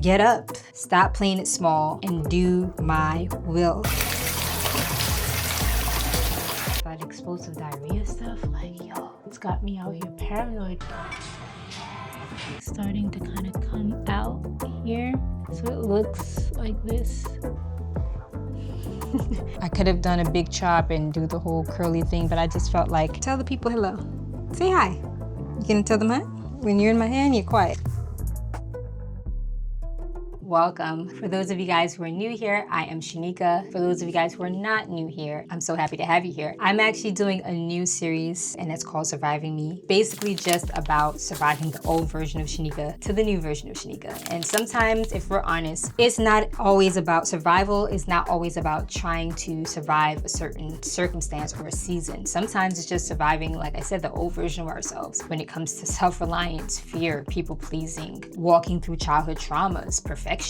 get up, stop playing it small, and do my will. That explosive diarrhea stuff, like, yo, it's got me out here paranoid. It's starting to kind of come out here, so it looks like this. I could have done a big chop and do the whole curly thing, but I just felt like, tell the people hello. Say hi. You gonna tell them hi? When you're in my hand, you're quiet. Welcome. For those of you guys who are new here, I am Shanika. For those of you guys who are not new here, I'm so happy to have you here. I'm actually doing a new series and it's called Surviving Me. Basically just about surviving the old version of Shanika to the new version of Shanika. And sometimes, if we're honest, it's not always about survival. It's not always about trying to survive a certain circumstance or a season. Sometimes it's just surviving, like I said, the old version of ourselves when it comes to self-reliance, fear, people-pleasing, walking through childhood traumas, perfectionism,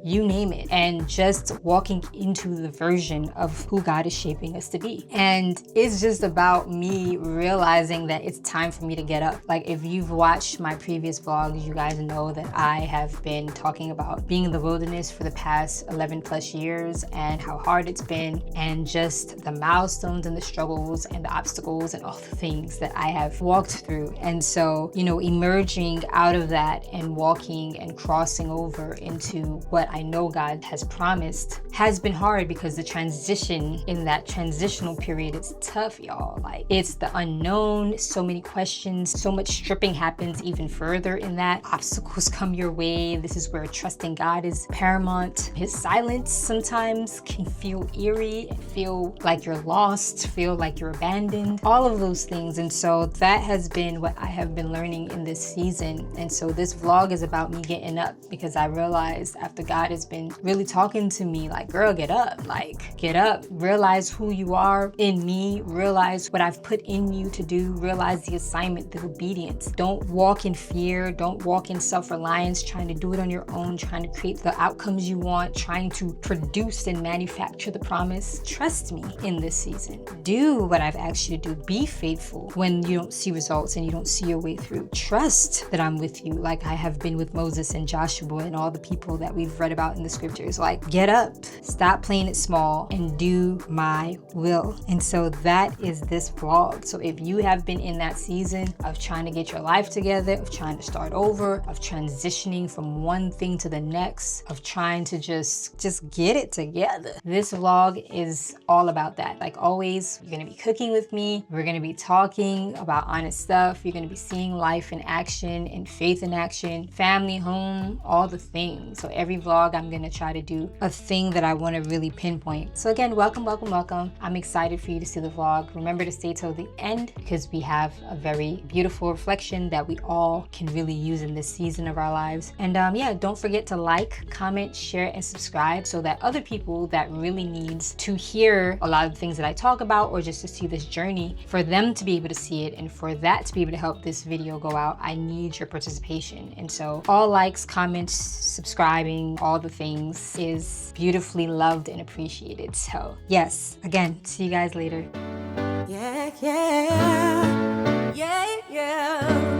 you name it, and just walking into the version of who God is shaping us to be. And it's just about me realizing that it's time for me to get up. Like, if you've watched my previous vlogs, you guys know that I have been talking about being in the wilderness for the past 11 plus years and how hard it's been, and just the milestones and the struggles and the obstacles and all the things that I have walked through. And so, you know, emerging out of that and walking and crossing over into what I know God has promised has been hard, because the transition in that transitional period is tough, y'all. Like, it's the unknown, so many questions, so much stripping happens even further in that. Obstacles come your way. This is where trusting God is paramount. His silence sometimes can feel eerie, feel like you're lost, feel like you're abandoned, all of those things. And so that has been what I have been learning in this season. And so this vlog is about me getting up, because I realized after God has been really talking to me, like, girl, get up, like, get up, realize who you are in me, realize what I've put in you to do, realize the assignment, the obedience. Don't walk in fear, don't walk in self-reliance, trying to do it on your own, trying to create the outcomes you want, trying to produce and manufacture the promise. Trust me in this season. Do what I've asked you to do. Be faithful when you don't see results and you don't see your way through. Trust that I'm with you, like I have been with Moses and Joshua and all the people that we've read about in the scriptures. Like, get up, stop playing it small, and do my will. And so that is this vlog. So if you have been in that season of trying to get your life together, of trying to start over, of transitioning from one thing to the next, of trying to just get it together, this vlog is all about that. Like always, you're gonna be cooking with me. We're gonna be talking about honest stuff. You're gonna be seeing life in action and faith in action, family, home, all the things. So every vlog, I'm gonna try to do a thing that I wanna really pinpoint. So again, welcome, welcome, welcome. I'm excited for you to see the vlog. Remember to stay till the end, because we have a very beautiful reflection that we all can really use in this season of our lives. And yeah, don't forget to like, comment, share, and subscribe, so that other people that really needs to hear a lot of the things that I talk about, or just to see this journey, for them to be able to see it, and for that to be able to help this video go out, I need your participation. And so all likes, comments, subscribing, all the things is beautifully loved and appreciated. So yes, again, see you guys later. Yeah, yeah, yeah, yeah.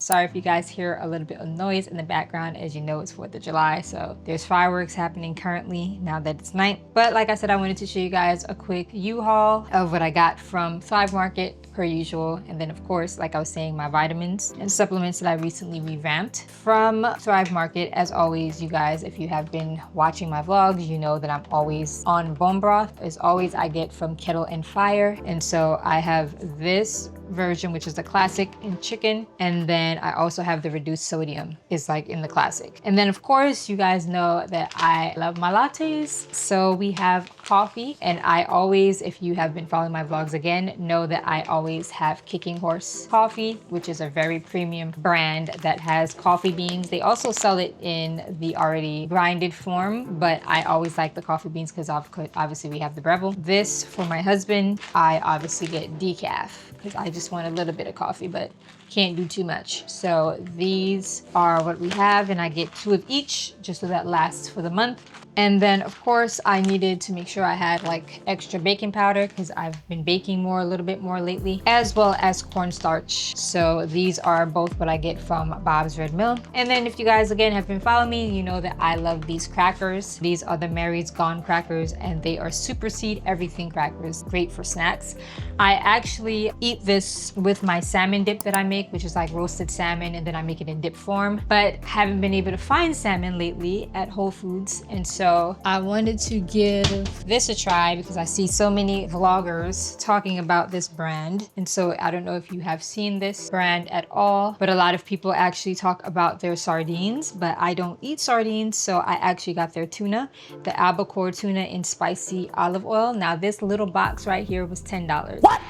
Sorry if you guys hear a little bit of noise in the background. As you know, it's 4th of July, so there's fireworks happening currently now that it's night. But like I said, I wanted to show you guys a quick U-haul of what I got from Thrive Market per usual. And then of course, like I was saying, my vitamins and supplements that I recently revamped from Thrive Market. As always, you guys, if you have been watching my vlogs, you know that I'm always on bone broth. As always, I get from Kettle and Fire. And so I have this version, which is the classic in chicken, and then I also have the reduced sodium, is like in the classic. And then of course, you guys know that I love my lattes, so we have coffee. And I always, if you have been following my vlogs again, know that I always have Kicking Horse coffee, which is a very premium brand that has coffee beans. They also sell it in the already grinded form, but I always like the coffee beans because obviously we have the Breville. This for my husband, I obviously get decaf because I just want a little bit of coffee, but can't do too much. So these are what we have, and I get 2 of each just so that lasts for the month. And then of course I needed to make sure I had like extra baking powder because I've been baking a little bit more lately, as well as cornstarch. So these are both what I get from Bob's Red Mill. And then if you guys again have been following me, you know that I love these crackers. These are the Mary's Gone crackers, and they are supersede everything crackers, great for snacks. I actually eat this with my salmon dip that I make, which is like roasted salmon, and then I make it in dip form, but haven't been able to find salmon lately at Whole Foods. And so I wanted to give this a try because I see so many vloggers talking about this brand. And so I don't know if you have seen this brand at all, but a lot of people actually talk about their sardines, but I don't eat sardines. So I actually got their tuna, the albacore tuna in spicy olive oil. Now this little box right here was $10. What?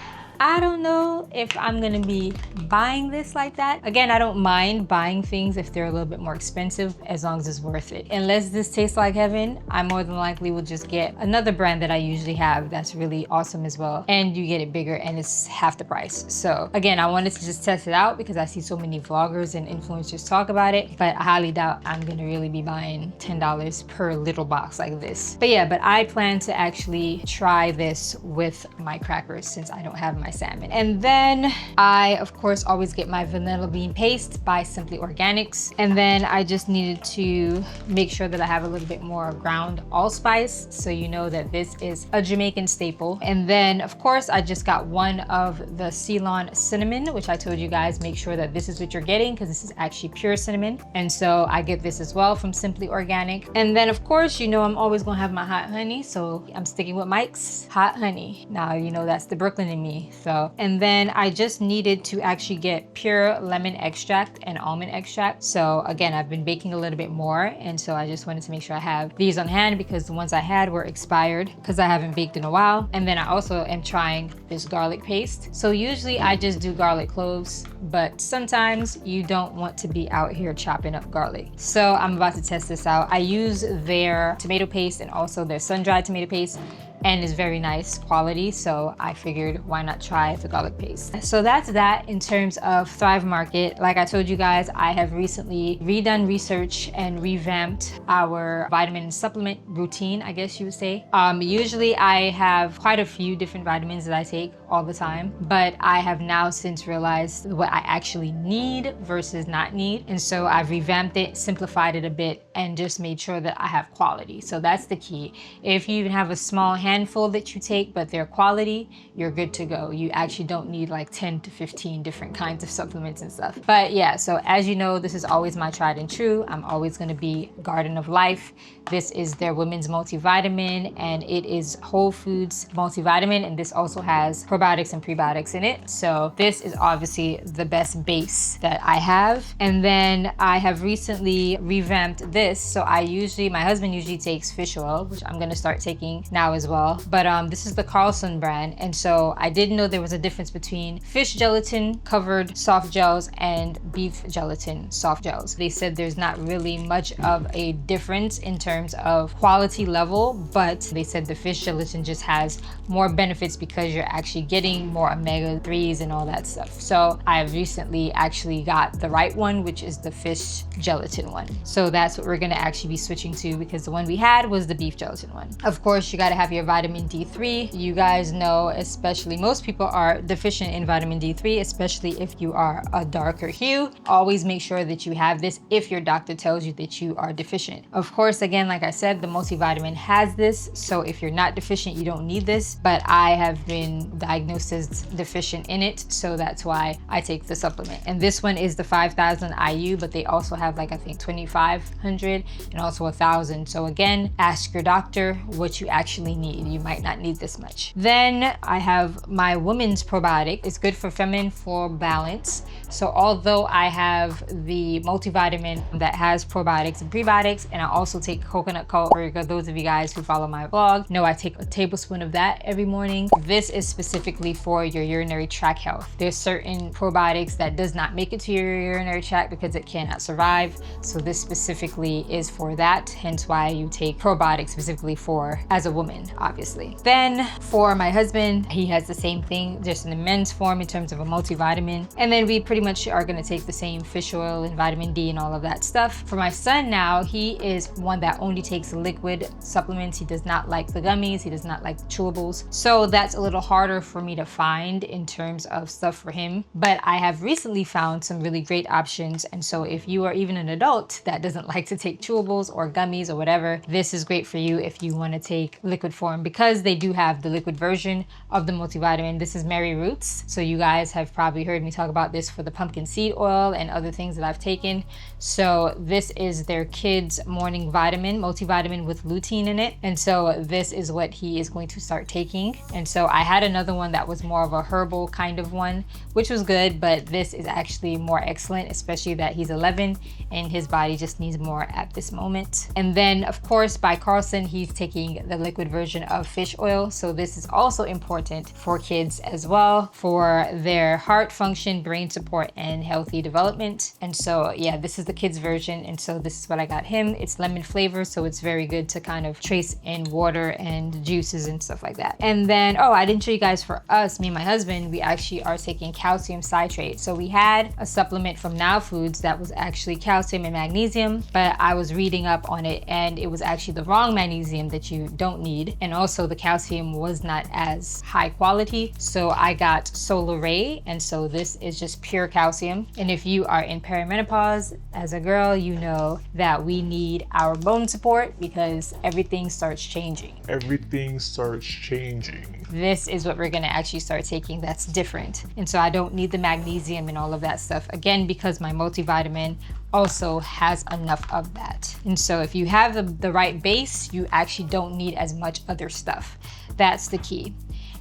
I don't know if I'm gonna be buying this like that. Again, I don't mind buying things if they're a little bit more expensive as long as it's worth it. Unless this tastes like heaven, I more than likely will just get another brand that I usually have that's really awesome as well. And you get it bigger and it's half the price. So again, I wanted to just test it out because I see so many vloggers and influencers talk about it, but I highly doubt I'm gonna really be buying $10 per little box like this. But yeah, but I plan to actually try this with my crackers since I don't have my salmon. And then I of course always get my vanilla bean paste by Simply Organics, and then I just needed to make sure that I have a little bit more ground allspice, so you know that this is a Jamaican staple. And then of course I just got one of the Ceylon cinnamon, which I told you guys make sure that this is what you're getting because this is actually pure cinnamon, and so I get this as well from Simply Organic. And then of course you know I'm always gonna have my hot honey, so I'm sticking with Mike's hot honey. Now you know that's the Brooklyn in me. So, and then I just needed to actually get pure lemon extract and almond extract. So again, I've been baking a little bit more, and so I just wanted to make sure I have these on hand because the ones I had were expired because I haven't baked in a while. And then I also am trying this garlic paste. So usually I just do garlic cloves, but sometimes you don't want to be out here chopping up garlic. So I'm about to test this out. I use their tomato paste and also their sun-dried tomato paste, and it's very nice quality, so I figured why not try the garlic paste. So that's that in terms of Thrive Market. Like I told you guys, I have recently redone research and revamped our vitamin and supplement routine, I guess you would say. Usually I have quite a few different vitamins that I take all the time, but I have now since realized what I actually need versus not need. And so I've revamped it, simplified it a bit, and just made sure that I have quality. So that's the key. If you even have a small handful that you take, but they're quality, you're good to go. You actually don't need like 10 to 15 different kinds of supplements and stuff. But yeah, so as you know, this is always my tried and true. I'm always gonna be Garden of Life. This is their women's multivitamin, and it is Whole Foods multivitamin, and this also has probiotics and prebiotics in it. So this is obviously the best base that I have. And then I have recently revamped this. So my husband usually takes fish oil, which I'm gonna start taking now as well. But this is the Carlson brand, and so I didn't know there was a difference between fish gelatin covered soft gels and beef gelatin soft gels. They said there's not really much of a difference in terms of quality level, but they said the fish gelatin just has more benefits because you're actually getting more omega-3s and all that stuff. So I've recently actually got the right one, which is the fish gelatin one. So that's what we're gonna actually be switching to because the one we had was the beef gelatin one. Of course, you gotta have your vitamin D3. You guys know, especially most people are deficient in vitamin D3, especially if you are a darker hue. Always make sure that you have this if your doctor tells you that you are deficient. Of course, again, like I said, the multivitamin has this, so if you're not deficient, you don't need this, but I have been diagnosed as deficient in it, so that's why I take the supplement. And this one is the 5,000 IU, but they also have like, I think 2,500 and also 1,000. So again, ask your doctor what you actually need. You might not need this much. Then I have my women's probiotic. It's good for feminine for balance. So although I have the multivitamin that has probiotics and prebiotics, and I also take coconut coat, for those of you guys who follow my blog know I take a tablespoon of that every morning. This is specifically for your urinary tract health. There's certain probiotics that does not make it to your urinary tract because it cannot survive. So this specifically is for that, hence why you take probiotics specifically for as a woman, obviously. Then for my husband, he has the same thing, just in the men's form in terms of a multivitamin. And then we pretty much are gonna take the same fish oil and vitamin D and all of that stuff. For my son now, he is one that only takes liquid supplements. He does not like the gummies, he does not like the chewables. So that's a little harder for me to find in terms of stuff for him. But I have recently found some really great options. And so if you are even an adult that doesn't like to take chewables or gummies or whatever, this is great for you if you want to take liquid form, because they do have the liquid version of the multivitamin. This is Mary Roots. So you guys have probably heard me talk about this for the pumpkin seed oil and other things that I've taken. So this is their kids morning vitamin, multivitamin with lutein in it. And so this is what he is going to start taking. And so I had another one that was more of a herbal kind of one, which was good, but this is actually more excellent, especially that he's 11 and his body just needs more at this moment. And then of course by Carlson, he's taking the liquid version of fish oil. So this is also important for kids as well, for their heart function, brain support, and healthy development. And so yeah, this is the kids version. And so this is what I got him. It's lemon flavor, so it's very good to kind of trace in water and juices and stuff like that. And then, oh, I didn't show you guys, for us, me and my husband, we actually are taking calcium citrate. So we had a supplement from Now Foods that was actually calcium and magnesium, but I was reading up on it and it was actually the wrong magnesium that you don't need. And also the calcium was not as high quality. So I got Solar Ray, and so this is just pure calcium. And if you are in perimenopause as a girl, you know that we need our bone support because everything starts changing. Everything starts changing. This is what we're gonna actually start taking that's different. And so I don't need the magnesium and all of that stuff. Again, because my multivitamin also has enough of that. And so if you have the right base, you actually don't need as much other stuff. That's the key.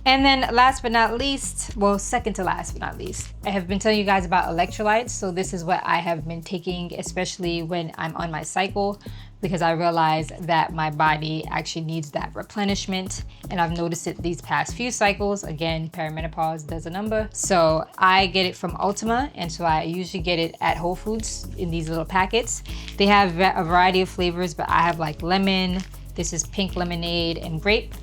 And then last but not least, well, second to last but not least, I have been telling you guys about electrolytes. So this is what I have been taking, especially when I'm on my cycle, because I realize that my body actually needs that replenishment. And I've noticed it these past few cycles. Again, perimenopause does a number. So I get it from Ultima. And so I usually get it at Whole Foods in these little packets. They have a variety of flavors, but I have like lemon. This is pink lemonade and grape.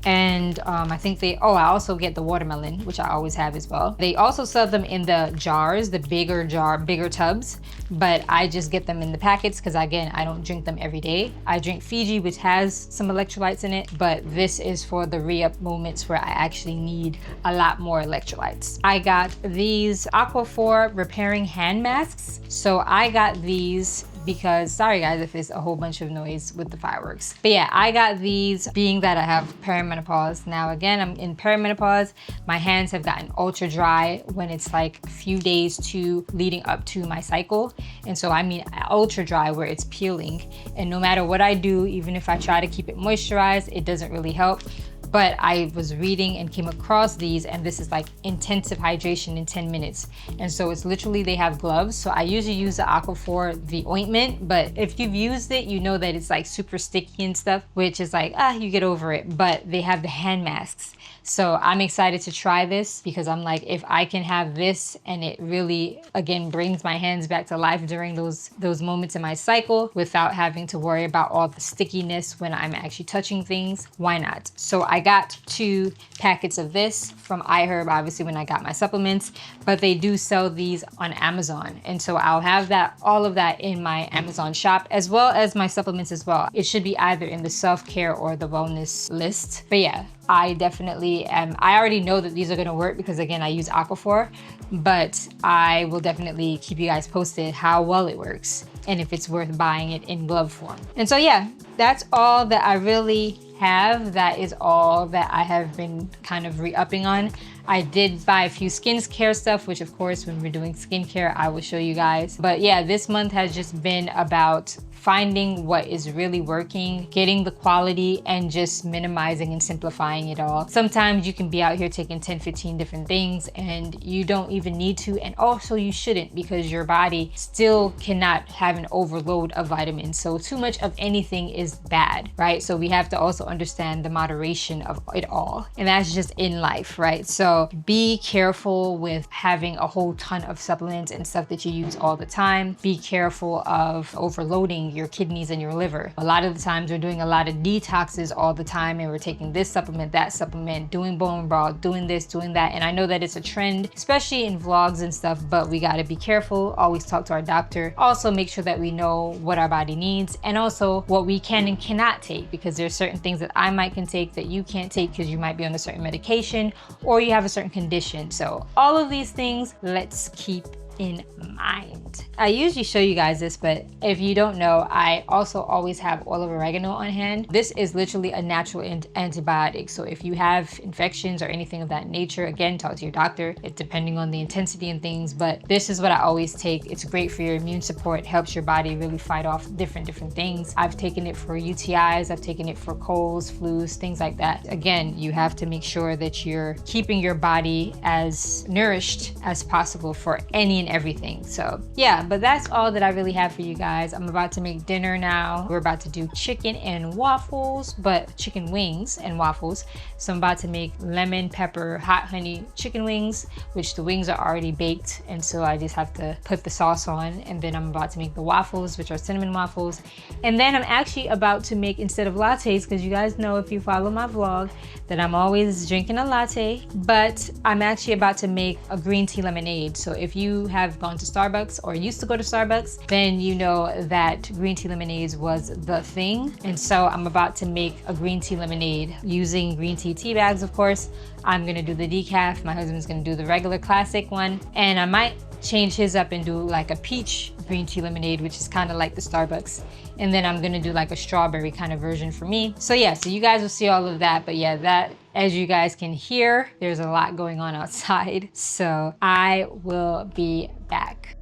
And I think I also get the watermelon, which I always have as well. They also sell them in the jars, the bigger tubs, but I just get them in the packets because again, I don't drink them every day. I drink Fiji, which has some electrolytes in it, but this is for the re-up moments where I actually need a lot more electrolytes. I got these Aquaphor repairing hand masks. So I got these because, sorry guys if it's a whole bunch of noise with the fireworks. But yeah, I got these being that I have perimenopause. Now again, I'm in perimenopause. My hands have gotten ultra dry when it's like a few days to leading up to my cycle. And so I mean ultra dry where it's peeling. And no matter what I do, even if I try to keep it moisturized, it doesn't really help. But I was reading and came across these, and this is like intensive hydration in 10 minutes. And so it's literally, they have gloves. So I usually use the Aquaphor, the ointment, but if you've used it, you know that it's like super sticky and stuff, which is like, you get over it. But they have the hand masks. So I'm excited to try this because I'm like, if I can have this and it really, again, brings my hands back to life during those moments in my cycle without having to worry about all the stickiness when I'm actually touching things, why not? So I got 2 packets of this from iHerb, obviously when I got my supplements, but they do sell these on Amazon. And so I'll have all of that in my Amazon shop, as well as my supplements as well. It should be either in the self-care or the wellness list. But yeah, I definitely am. I already know that these are gonna work because again, I use Aquaphor, but I will definitely keep you guys posted how well it works and if it's worth buying it in glove form. And so yeah, that's all that I really have. That is all that I have been kind of re-upping on. I did buy a few skincare stuff, which of course, when we're doing skincare, I will show you guys. But yeah, this month has just been about finding what is really working, getting the quality, and just minimizing and simplifying it all. Sometimes you can be out here taking 10, 15 different things and you don't even need to, and also you shouldn't, because your body still cannot have an overload of vitamins. So too much of anything is bad, right? So we have to also understand the moderation of it all. And that's just in life, right? So be careful with having a whole ton of supplements and stuff that you use all the time. Be careful of overloading your kidneys and your liver. A lot of the times we're doing a lot of detoxes all the time and we're taking this supplement, that supplement, doing bone broth, doing this, doing that. And I know that it's a trend, especially in vlogs and stuff, but we gotta be careful. Always talk to our doctor. Also make sure that we know what our body needs and also what we can and cannot take, because there's certain things that I might can take that you can't take because you might be on a certain medication or you have a certain condition. So all of these things, let's keep in mind. I usually show you guys this, but if you don't know, I also always have oil of oregano on hand. This is literally a natural antibiotic. So if you have infections or anything of that nature, again, talk to your doctor. It's depending on the intensity and things, but this is what I always take. It's great for your immune support, helps your body really fight off different things. I've taken it for UTIs, I've taken it for colds, flus, things like that. Again, you have to make sure that you're keeping your body as nourished as possible for any and everything. So yeah, but that's all that I really have for you guys. I'm about to make dinner now. We're about to do chicken and waffles, but chicken wings and waffles. So I'm about to make lemon pepper hot honey chicken wings, which the wings are already baked, and so I just have to put the sauce on. And then I'm about to make the waffles, which are cinnamon waffles. And then I'm actually about to make, instead of lattes, because you guys know if you follow my vlog that I'm always drinking a latte, but I'm actually about to make a green tea lemonade. So if you have gone to Starbucks or used to go to Starbucks, then you know that green tea lemonades was the thing. And so I'm about to make a green tea lemonade using green tea bags, of course. I'm gonna do the decaf, my husband's gonna do the regular classic one, and I might change his up and do like a peach green tea lemonade, which is kind of like the Starbucks. And then I'm gonna do like a strawberry kind of version for me. So yeah, so you guys will see all of that. But yeah, that, as you guys can hear, there's a lot going on outside. So I will be back.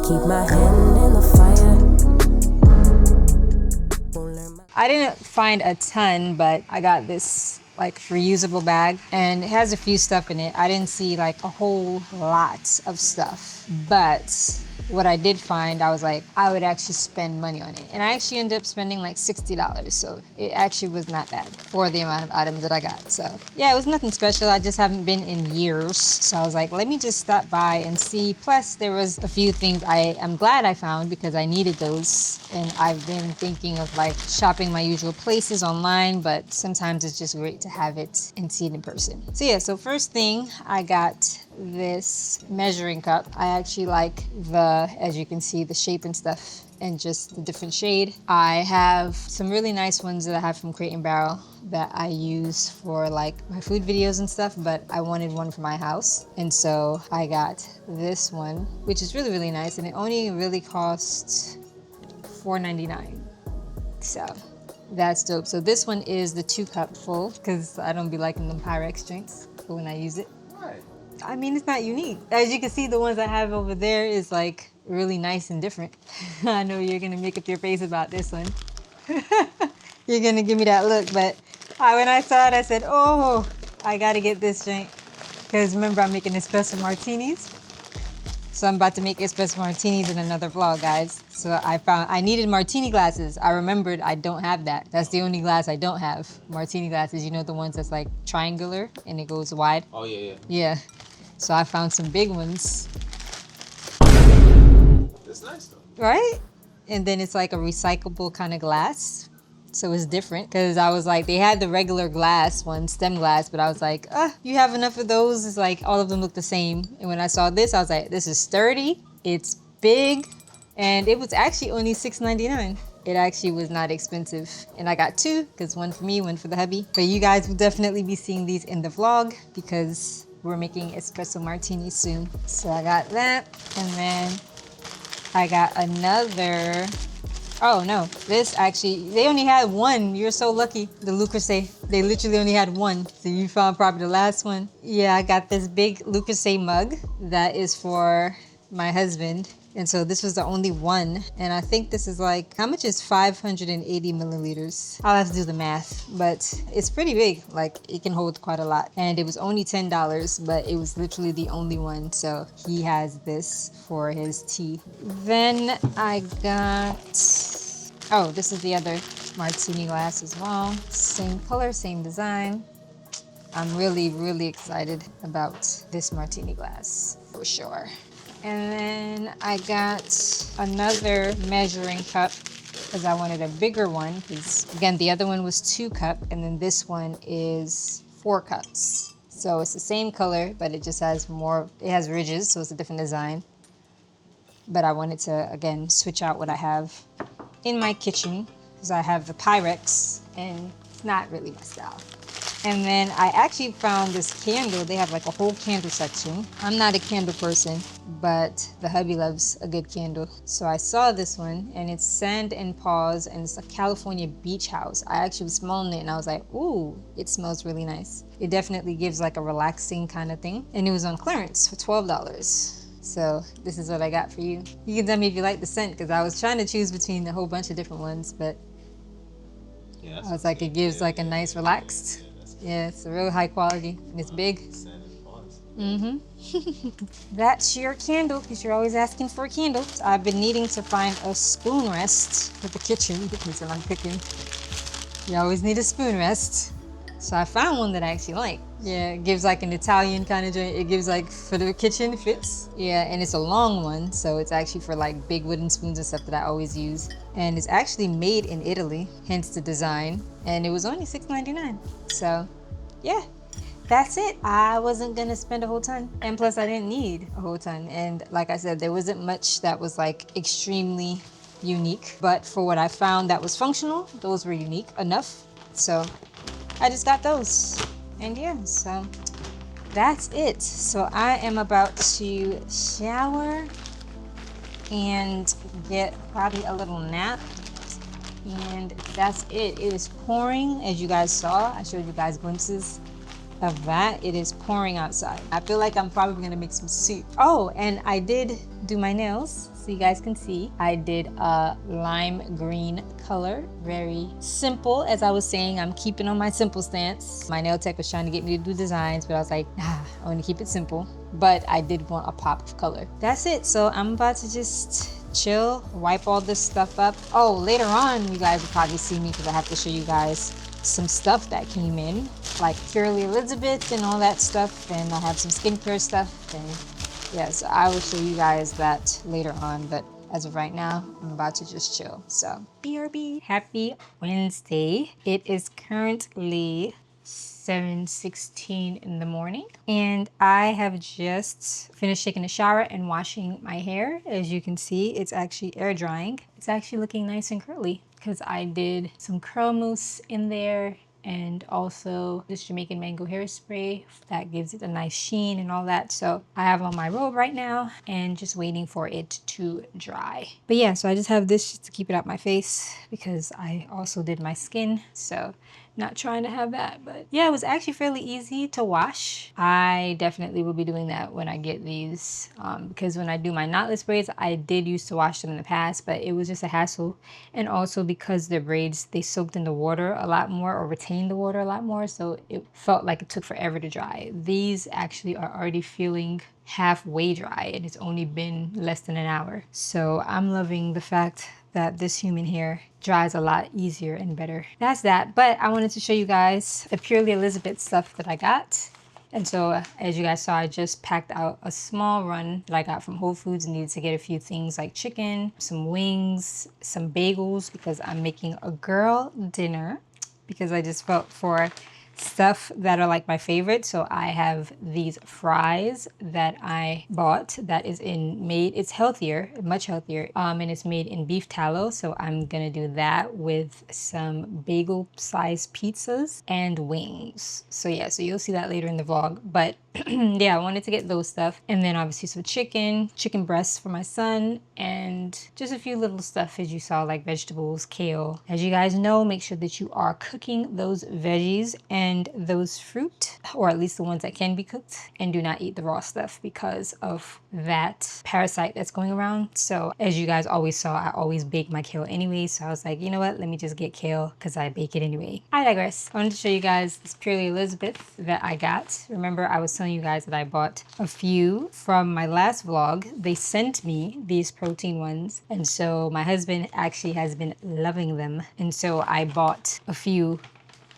Keep my hand in the fire. I didn't find a ton, but I got this like reusable bag and it has a few stuff in it. I didn't see like a whole lot of stuff, but what I did find, I was like, I would actually spend money on it. And I actually ended up spending like $60. So it actually was not bad for the amount of items that I got. So yeah, it was nothing special. I just haven't been in years. So I was like, let me just stop by and see. Plus there was a few things I am glad I found because I needed those. And I've been thinking of like shopping my usual places online, but sometimes it's just great to have it and see it in person. So yeah, so first thing, I got this measuring cup. I actually like the, as you can see, the shape and stuff and just the different shade. I have some really nice ones that I have from Crate and Barrel that I use for like my food videos and stuff, but I wanted one for my house. And so I got this one, which is really, really nice. And it only really costs $4.99. So that's dope. So this one is the 2-cup full because I don't be liking them Pyrex drinks when I use it. I mean, it's not unique. As you can see, the ones I have over there is like really nice and different. I know you're gonna make up your face about this one. You're gonna give me that look, but when I saw it, I said, oh, I gotta get this drink. Because remember, I'm making espresso martinis. So I'm about to make espresso martinis in another vlog, guys. So I needed martini glasses. I remembered I don't have that. That's the only glass I don't have. Martini glasses, you know, the ones that's like triangular and it goes wide. Oh, yeah. Yeah. So I found some big ones. That's nice though. Right? And then it's like a recyclable kind of glass. So it's different because I was like, they had the regular glass one, stem glass, but I was like, you have enough of those? It's like all of them look the same. And when I saw this, I was like, this is sturdy, it's big, and it was actually only $6.99. It actually was not expensive. And I got two, because one for me, one for the hubby. But you guys will definitely be seeing these in the vlog because we're making espresso martinis soon. So I got that. And then I got another. Oh no, this actually, they only had one. You're so lucky. The Lucrece, they literally only had one. So you found probably the last one. Yeah, I got this big Lucrece mug that is for my husband. And so this was the only one. And I think this is like, how much is 580 milliliters? I'll have to do the math, but it's pretty big. Like it can hold quite a lot. And it was only $10, but it was literally the only one. So he has this for his tea. Then I got, oh, this is the other martini glass as well. Same color, same design. I'm really, really excited about this martini glass for sure. And then I got another measuring cup because I wanted a bigger one. Because again, the other one was 2 cup, and then this one is 4 cups. So it's the same color, but it just has more, it has ridges, so it's a different design. But I wanted to, again, switch out what I have in my kitchen because I have the Pyrex and it's not really my style. And then I actually found this candle. They have like a whole candle section. I'm not a candle person, but the hubby loves a good candle. So I saw this one and it's Sand and Paws and it's a California beach house. I actually was smelling it and I was like, ooh, it smells really nice. It definitely gives like a relaxing kind of thing. And it was on clearance for $12. So this is what I got for you. You can tell me if you like the scent because I was trying to choose between a whole bunch of different ones, but yeah, I was like, it gives like a nice relaxed. Yeah, it's a real high quality and it's big. Mm-hmm. That's your candle because you're always asking for a candle. So I've been needing to find a spoon rest for the kitchen because when I'm cooking, you always need a spoon rest. So I found one that I actually like. Yeah, it gives like an Italian kind of joint. It gives like for the kitchen, it fits. Yeah, and it's a long one. So it's actually for like big wooden spoons and stuff that I always use. And it's actually made in Italy, hence the design. And it was only $6.99. So yeah, that's it. I wasn't gonna spend a whole ton. And plus I didn't need a whole ton. And like I said, there wasn't much that was like extremely unique. But for what I found that was functional, those were unique enough. So I just got those. And yeah, so that's it. So I am about to shower and get probably a little nap. And that's it. It is pouring, as you guys saw. I showed you guys glimpses of that. It is pouring outside. I feel like I'm probably gonna make some soup. Oh, and I did do my nails, so you guys can see. I did a lime green color. Very simple. As I was saying, I'm keeping on my simple stance. My nail tech was trying to get me to do designs, but I was like, nah, I want to keep it simple. But I did want a pop of color. That's it. So I'm about to just chill, wipe all this stuff up. Oh, later on, you guys will probably see me because I have to show you guys some stuff that came in, like Purely Elizabeth and all that stuff, and I have some skincare stuff, and yeah, so I will show you guys that later on, but as of right now, I'm about to just chill. So BRB. Happy Wednesday. It is currently 7:16 in the morning, and I have just finished taking a shower and washing my hair. As you can see, it's actually air drying. It's actually looking nice and curly because I did some curl mousse in there and also this Jamaican mango hairspray that gives it a nice sheen and all that. So I have on my robe right now and just waiting for it to dry. But yeah, so I just have this just to keep it out my face because I also did my skin. So not trying to have that, but yeah, it was actually fairly easy to wash. I definitely will be doing that when I get these because when I do my knotless braids, I did used to wash them in the past, but it was just a hassle. And also because their braids, they soaked in the water a lot more or retained the water a lot more, so it felt like it took forever to dry. These actually are already feeling halfway dry and it's only been less than an hour. So I'm loving the fact that this human hair dries a lot easier and better. That's that. But I wanted to show you guys the Purely Elizabeth stuff that I got. And so as you guys saw, I just packed out a small run that I got from Whole Foods and needed to get a few things like chicken, some wings, some bagels because I'm making a girl dinner because I just felt for stuff that are like my favorite. So I have these fries that I bought that is it's healthier, much healthier, and it's made in beef tallow. So I'm gonna do that with some bagel sized pizzas and wings. So yeah, so you'll see that later in the vlog. But yeah, I wanted to get those stuff. And then obviously some chicken breasts for my son, and just a few little stuff as you saw, like vegetables, kale. As you guys know, make sure that you are cooking those veggies and those fruit, or at least the ones that can be cooked, and do not eat the raw stuff because of that parasite that's going around. So as you guys always saw, I always bake my kale anyway. So I was like, you know what, let me just get kale because I bake it anyway. I digress. I wanted to show you guys this Purely Elizabeth that I got. Remember, I was telling you guys that I bought a few from my last vlog. They sent me these protein ones, and so my husband actually has been loving them, and so I bought a few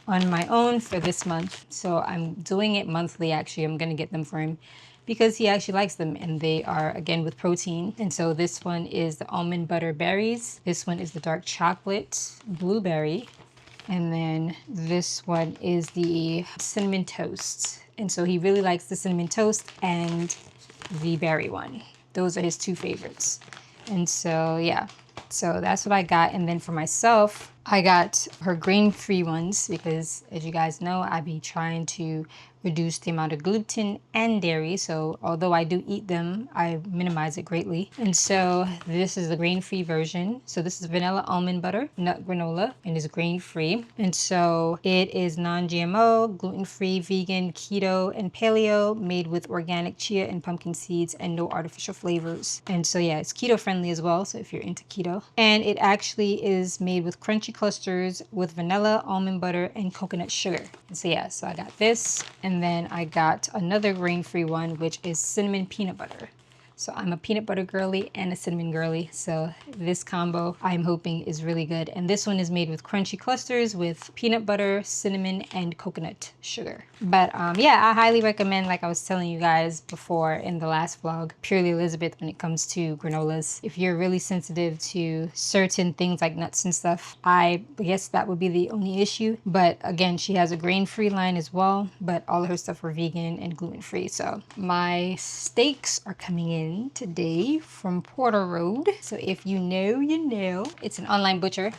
on my own for this month. So I'm doing it monthly. Actually, I'm gonna get them for him because he actually likes them, and they are again with protein. And so this one is the almond butter berries, this one is the dark chocolate blueberry, and then this one is the cinnamon toast. And so he really likes the cinnamon toast and the berry one. Those are his two favorites. And so yeah, so that's what I got. And then for myself, I got her grain-free ones because, as you guys know, I be trying to reduce the amount of gluten and dairy. So although I do eat them, I minimize it greatly. And so this is the grain-free version. So this is vanilla almond butter, nut granola, and is grain-free. And so it is non-GMO, gluten-free, vegan, keto, and paleo, made with organic chia and pumpkin seeds and no artificial flavors. And so yeah, it's keto friendly as well, so if you're into keto. And it actually is made with crunchy clusters with vanilla, almond butter, and coconut sugar. And so yeah, so I got this. And then I got another grain-free one, which is cinnamon peanut butter. So I'm a peanut butter girly and a cinnamon girly. So this combo I'm hoping is really good. And this one is made with crunchy clusters with peanut butter, cinnamon, and coconut sugar. But yeah, I highly recommend, like I was telling you guys before in the last vlog, Purely Elizabeth when it comes to granolas. If you're really sensitive to certain things like nuts and stuff, I guess that would be the only issue. But again, she has a grain-free line as well, but all of her stuff are vegan and gluten-free. So my steaks are coming in today from Porter Road. So if you know, you know. It's an online butcher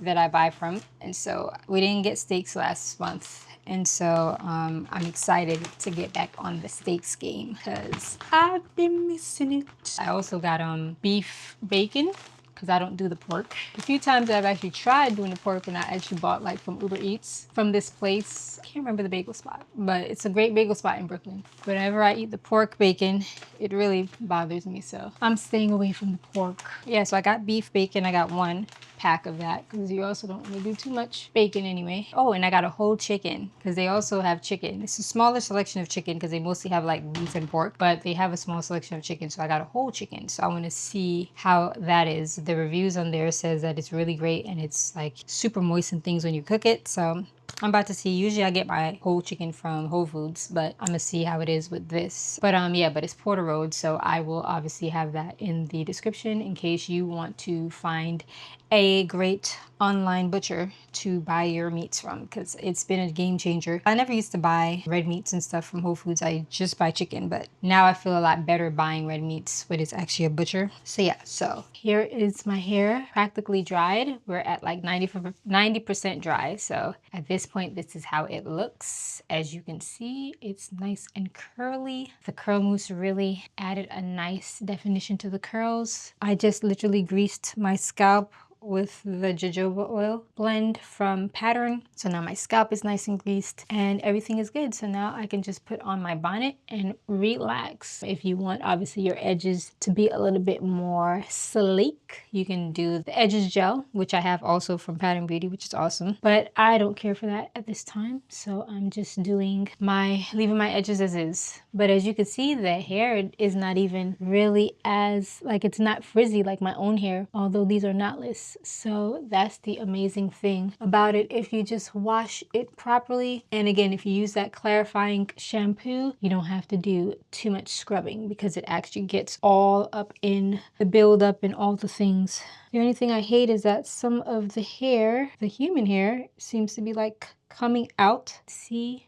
that I buy from. And so we didn't get steaks last month. And so I'm excited to get back on the steaks game because I've been missing it. I also got beef bacon because I don't do the pork. A few times I've actually tried doing the pork, and I actually bought like from Uber Eats from this place. I can't remember the bagel spot, but it's a great bagel spot in Brooklyn. Whenever I eat the pork bacon, it really bothers me, so I'm staying away from the pork. Yeah, so I got beef bacon. I got one pack of that because you also don't want to do too much bacon anyway. Oh, and I got a whole chicken because they also have chicken. It's a smaller selection of chicken because they mostly have like beef and pork, but they have a small selection of chicken. So I got a whole chicken. So I want to see how that is. The reviews on there says that it's really great and it's like super moist and things when you cook it. So I'm about to see. Usually I get my whole chicken from Whole Foods, but I'm gonna see how it is with this. But yeah, but it's Porter Road, so I will obviously have that in the description in case you want to find a great online butcher to buy your meats from, because it's been a game changer. I never used to buy red meats and stuff from Whole Foods. I just buy chicken, but now I feel a lot better buying red meats when it's actually a butcher. So yeah, so here is my hair practically dried. We're at like 90% dry. So at this point, this is how it looks. As you can see, it's nice and curly. The curl mousse really added a nice definition to the curls. I just literally greased my scalp with the jojoba oil blend from Pattern. So now my scalp is nice and greased and everything is good. So now I can just put on my bonnet and relax. If you want, obviously, your edges to be a little bit more sleek, you can do the edges gel, which I have also from Pattern Beauty, which is awesome. But I don't care for that at this time. So I'm just leaving my edges as is. But as you can see, the hair is not even really as, like, it's not frizzy like my own hair, although these are knotless. So that's the amazing thing about it. If you just wash it properly, and again, if you use that clarifying shampoo, you don't have to do too much scrubbing because it actually gets all up in the buildup and all the things. The only thing I hate is that some of the hair, the human hair, seems to be like coming out. See?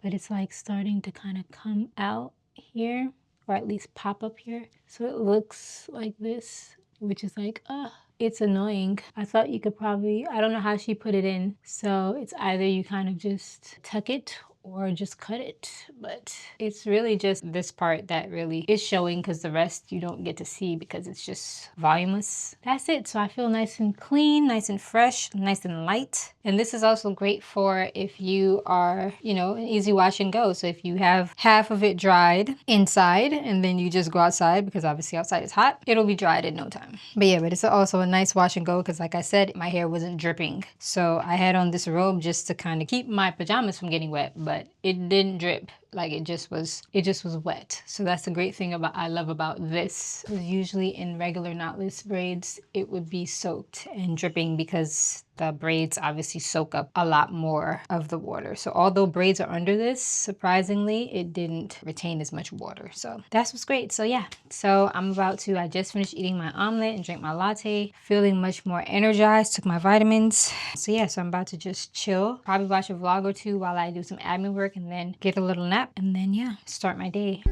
But it's like starting to kind of come out here, or at least pop up here. So it looks like this, which is like, it's annoying. I thought you could probably, I don't know how she put it in. So it's either you kind of just tuck it or just cut it, but it's really just this part that really is showing, because the rest you don't get to see because it's just voluminous. That's it. So I feel nice and clean, nice and fresh, nice and light. And this is also great for if you are, you know, an easy wash and go. So if you have half of it dried inside and then you just go outside, because obviously outside is hot, it'll be dried in no time. But yeah, but it's also a nice wash and go, because like I said, my hair wasn't dripping. So I had on this robe just to kind of keep my pajamas from getting wet, but it didn't drip. Like it just was wet. So that's the great thing I love about this. Usually in regular knotless braids, it would be soaked and dripping because the braids obviously soak up a lot more of the water. So although braids are under this, surprisingly, it didn't retain as much water. So that's what's great. So yeah, so I just finished eating my omelet and drank my latte, feeling much more energized, took my vitamins. So yeah, so I'm about to just chill, probably watch a vlog or two while I do some admin work and then get a little nap and then yeah, start my day.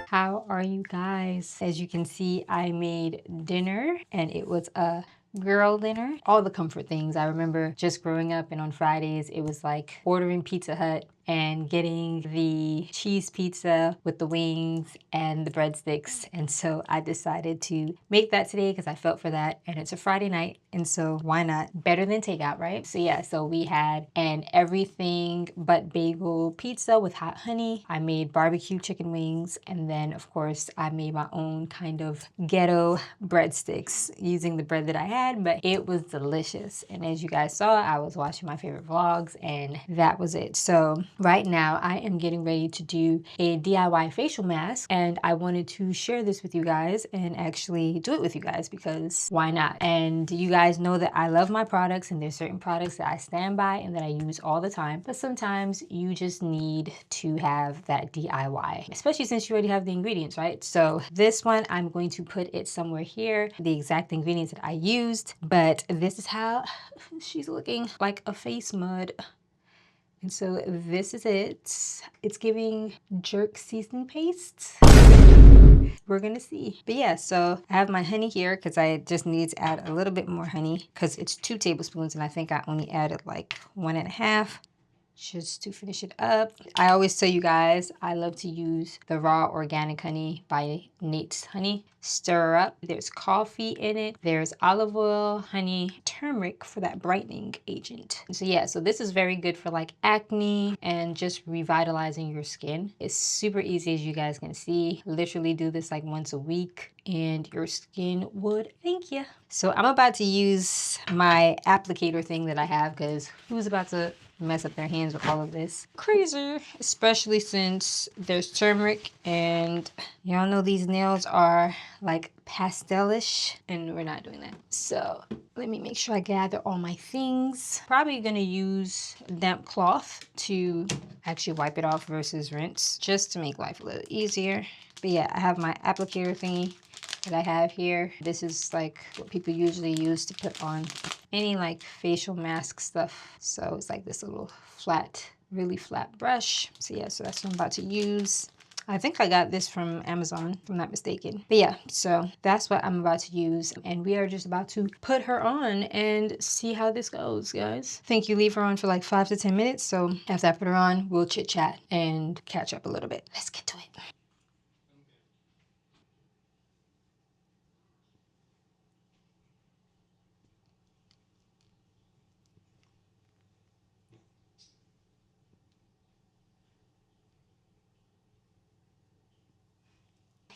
How are you guys? As you can see, I made dinner and it was a girl dinner. All the comfort things. I remember just growing up and on Fridays, it was like ordering Pizza Hut and getting the cheese pizza with the wings and the breadsticks. And so I decided to make that today because I felt for that. And it's a Friday night. And so why not? Better than takeout, right? So yeah, so we had an everything but bagel pizza with hot honey. I made barbecue chicken wings. And then of course I made my own kind of ghetto breadsticks using the bread that I had, but it was delicious. And as you guys saw, I was watching my favorite vlogs and that was it. So right now I am getting ready to do a DIY facial mask and I wanted to share this with you guys and actually do it with you guys because why not? And you guys know that I love my products and there's certain products that I stand by and that I use all the time, but sometimes you just need to have that DIY, especially since you already have the ingredients, right? So this one, I'm going to put it somewhere here, the exact ingredients that I used, but this is how she's looking, like a face mud. And so this is it. It's giving jerk seasoning paste. We're gonna see. But yeah, so I have my honey here because I just need to add a little bit more honey because it's 2 tablespoons and I think I only added like 1.5. Just to finish it up. I always tell you guys, I love to use the raw organic honey by Nate's Honey. Stir up. There's coffee in it. There's olive oil, honey, turmeric for that brightening agent. So yeah, so this is very good for like acne and just revitalizing your skin. It's super easy as you guys can see. Literally do this like once a week and your skin would thank you. So I'm about to use my applicator thing that I have because who's about to mess up their hands with all of this? Crazy. Especially since there's turmeric and y'all know these nails are like pastelish and we're not doing that. So let me make sure I gather all my things. Probably gonna use damp cloth to actually wipe it off versus rinse just to make life a little easier. But yeah, I have my applicator thingy that I have here. This is like what people usually use to put on any like facial mask stuff. So it's like this little flat, really flat brush. So yeah, so that's what I'm about to use. I think I got this from Amazon, if I'm not mistaken. But yeah, so that's what I'm about to use. And we are just about to put her on and see how this goes, guys. I think you leave her on for like 5 to 10 minutes. So after I put her on, we'll chit chat and catch up a little bit. Let's get to it.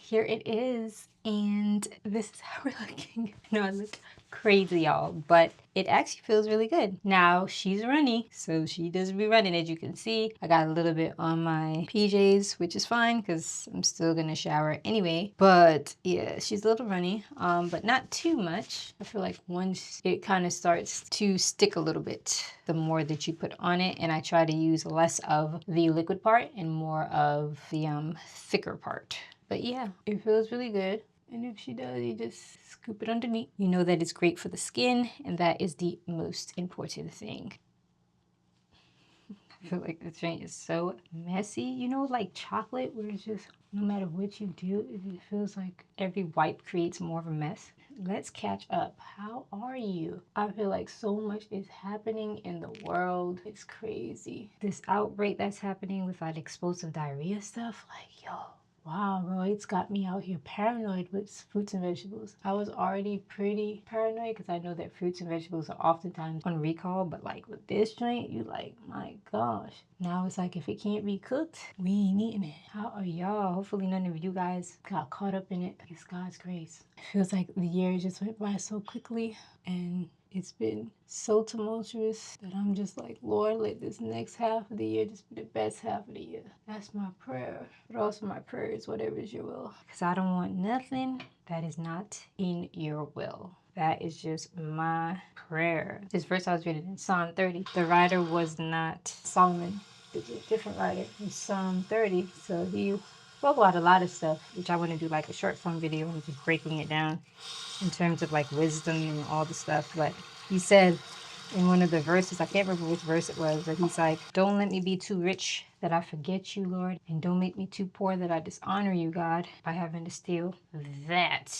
here it is. And this is how we're looking. I know I look crazy, y'all, but it actually feels really good. Now, she's runny, so she does be running, as you can see. I got a little bit on my PJs, which is fine because I'm still gonna shower anyway. But yeah, she's a little runny, but not too much. I feel like once it kind of starts to stick a little bit, the more that you put on it, and I try to use less of the liquid part and more of the thicker part. But yeah, it feels really good. And if she does, you just scoop it underneath. You know that it's great for the skin, and that is the most important thing. I feel like this drink is so messy. You know, like chocolate, where it's just, no matter what you do, it feels like every wipe creates more of a mess. Let's catch up. How are you? I feel like so much is happening in the world. It's crazy. This outbreak that's happening with like explosive diarrhea stuff, like, yo. Wow, bro, it's got me out here paranoid with fruits and vegetables. I was already pretty paranoid because I know that fruits and vegetables are oftentimes on recall, but like with this joint, you like, my gosh. Now it's like if it can't be cooked, we ain't eating it. How are y'all? Hopefully none of you guys got caught up in it. It's God's grace. It feels like the year just went by so quickly, and it's been so tumultuous that I'm just like, Lord, let this next half of the year just be the best half of the year. That's my prayer. But also my prayer is whatever is your will. Because I don't want nothing that is not in your will. That is just my prayer. This verse I was reading in Psalm 30. The writer was not Solomon. It's a different writer in Psalm 30. So he spoke about a lot of stuff, which I want to do like a short form video and just breaking it down in terms of like wisdom and all the stuff. But he said in one of the verses, I can't remember which verse it was, but he's like, don't let me be too rich that I forget you, Lord, and don't make me too poor that I dishonor you, God, by having to steal. That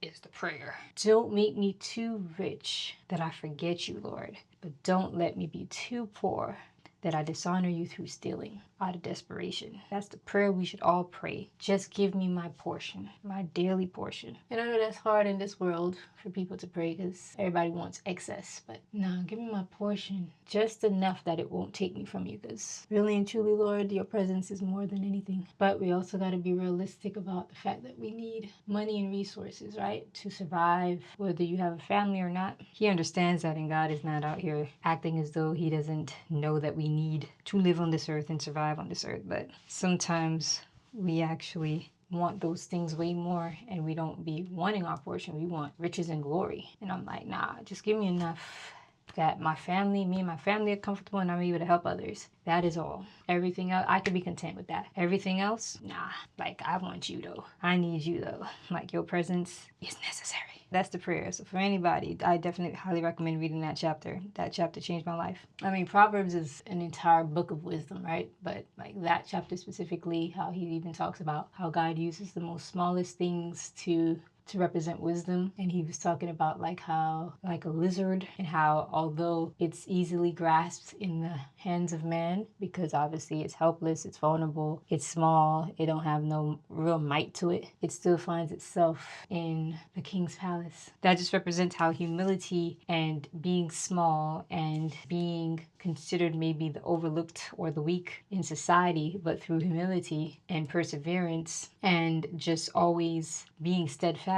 is the prayer. Don't make me too rich that I forget you, Lord, but don't let me be too poor that I dishonor you through stealing out of desperation. That's the prayer we should all pray. Just give me my portion, my daily portion. And I know that's hard in this world for people to pray because everybody wants excess, but no, give me my portion, just enough that it won't take me from you, because really and truly, Lord, your presence is more than anything. But we also got to be realistic about the fact that we need money and resources, right, to survive, whether you have a family or not. He understands that, and God is not out here acting as though he doesn't know that we need to live on this earth and survive on this earth. But sometimes we actually want those things way more, and we don't be wanting our portion. We want riches and glory. And I'm like, nah, just give me enough that my family, me and my family are comfortable, and I'm able to help others. That is all. Everything else, I can be content with that. Everything else, nah. Like, I want you though. I need you though. Like, your presence is necessary. That's the prayer. So for anybody, I definitely highly recommend reading that chapter. That chapter changed my life. I mean, Proverbs is an entire book of wisdom, right? But like that chapter specifically, how he even talks about how God uses the most smallest things to represent wisdom. And he was talking about like how, like a lizard, and how although it's easily grasped in the hands of man, because obviously it's helpless, it's vulnerable, it's small, it don't have no real might to it, it still finds itself in the king's palace. That just represents how humility and being small and being considered maybe the overlooked or the weak in society, but through humility and perseverance and just always being steadfast,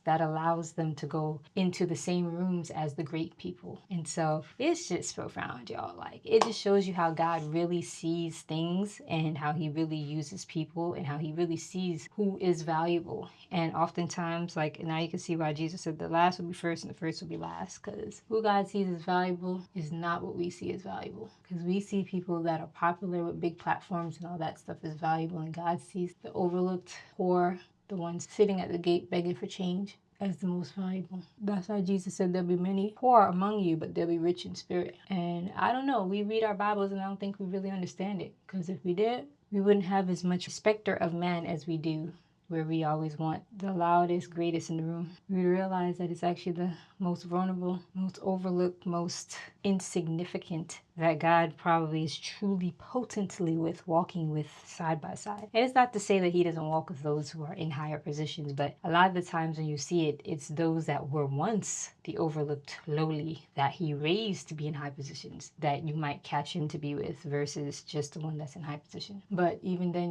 that allows them to go into the same rooms as the great people. And so it's just profound, y'all. Like, it just shows you how God really sees things and how he really uses people and how he really sees who is valuable. And oftentimes, like, now you can see why Jesus said the last will be first and the first will be last, because who God sees as valuable is not what we see as valuable. Because we see people that are popular with big platforms and all that stuff is valuable, and God sees the overlooked, poor, the ones sitting at the gate begging for change as the most valuable. That's why Jesus said there'll be many poor among you, but they'll be rich in spirit. And I don't know, we read our Bibles and I don't think we really understand it. Because if we did, we wouldn't have as much specter of man as we do, where we always want the loudest, greatest in the room. We realize that it's actually the most vulnerable, most overlooked, most insignificant that God probably is truly potently with, walking with side by side. And it's not to say that he doesn't walk with those who are in higher positions, but a lot of the times when you see it, it's those that were once the overlooked lowly that he raised to be in high positions that you might catch him to be with versus just the one that's in high position. But even then,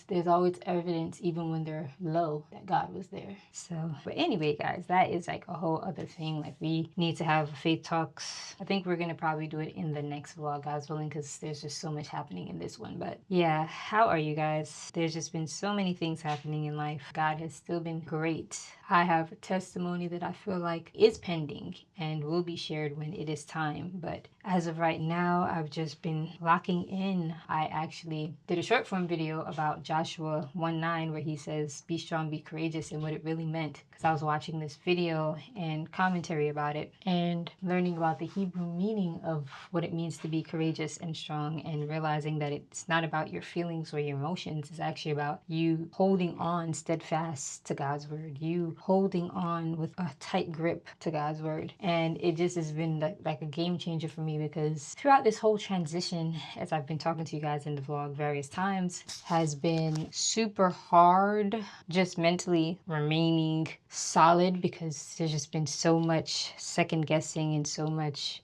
there's always evidence, even when they're low, that God was there. So, but anyway, guys, that is like a whole other thing. Like, we need to have faith talks. I think we're gonna probably do it in the next vlog, God's willing, because there's just so much happening in this one. But yeah, how are you guys? There's just been so many things happening in life. God has still been great. I have a testimony that I feel like is pending and will be shared when it is time. But as of right now, I've just been locking in. I actually did a short form video about Joshua 1:9 where he says, be strong, be courageous, and what it really meant. Because I was watching this video and commentary about it and learning about the Hebrew meaning of what it means to be courageous and strong, and realizing that it's not about your feelings or your emotions. It's actually about you holding on steadfast to God's word, you holding on with a tight grip to God's word. And it just has been like a game changer for me, because throughout this whole transition, as I've been talking to you guys in the vlog various times, has been super hard just mentally remaining solid, because there's just been so much second guessing and so much,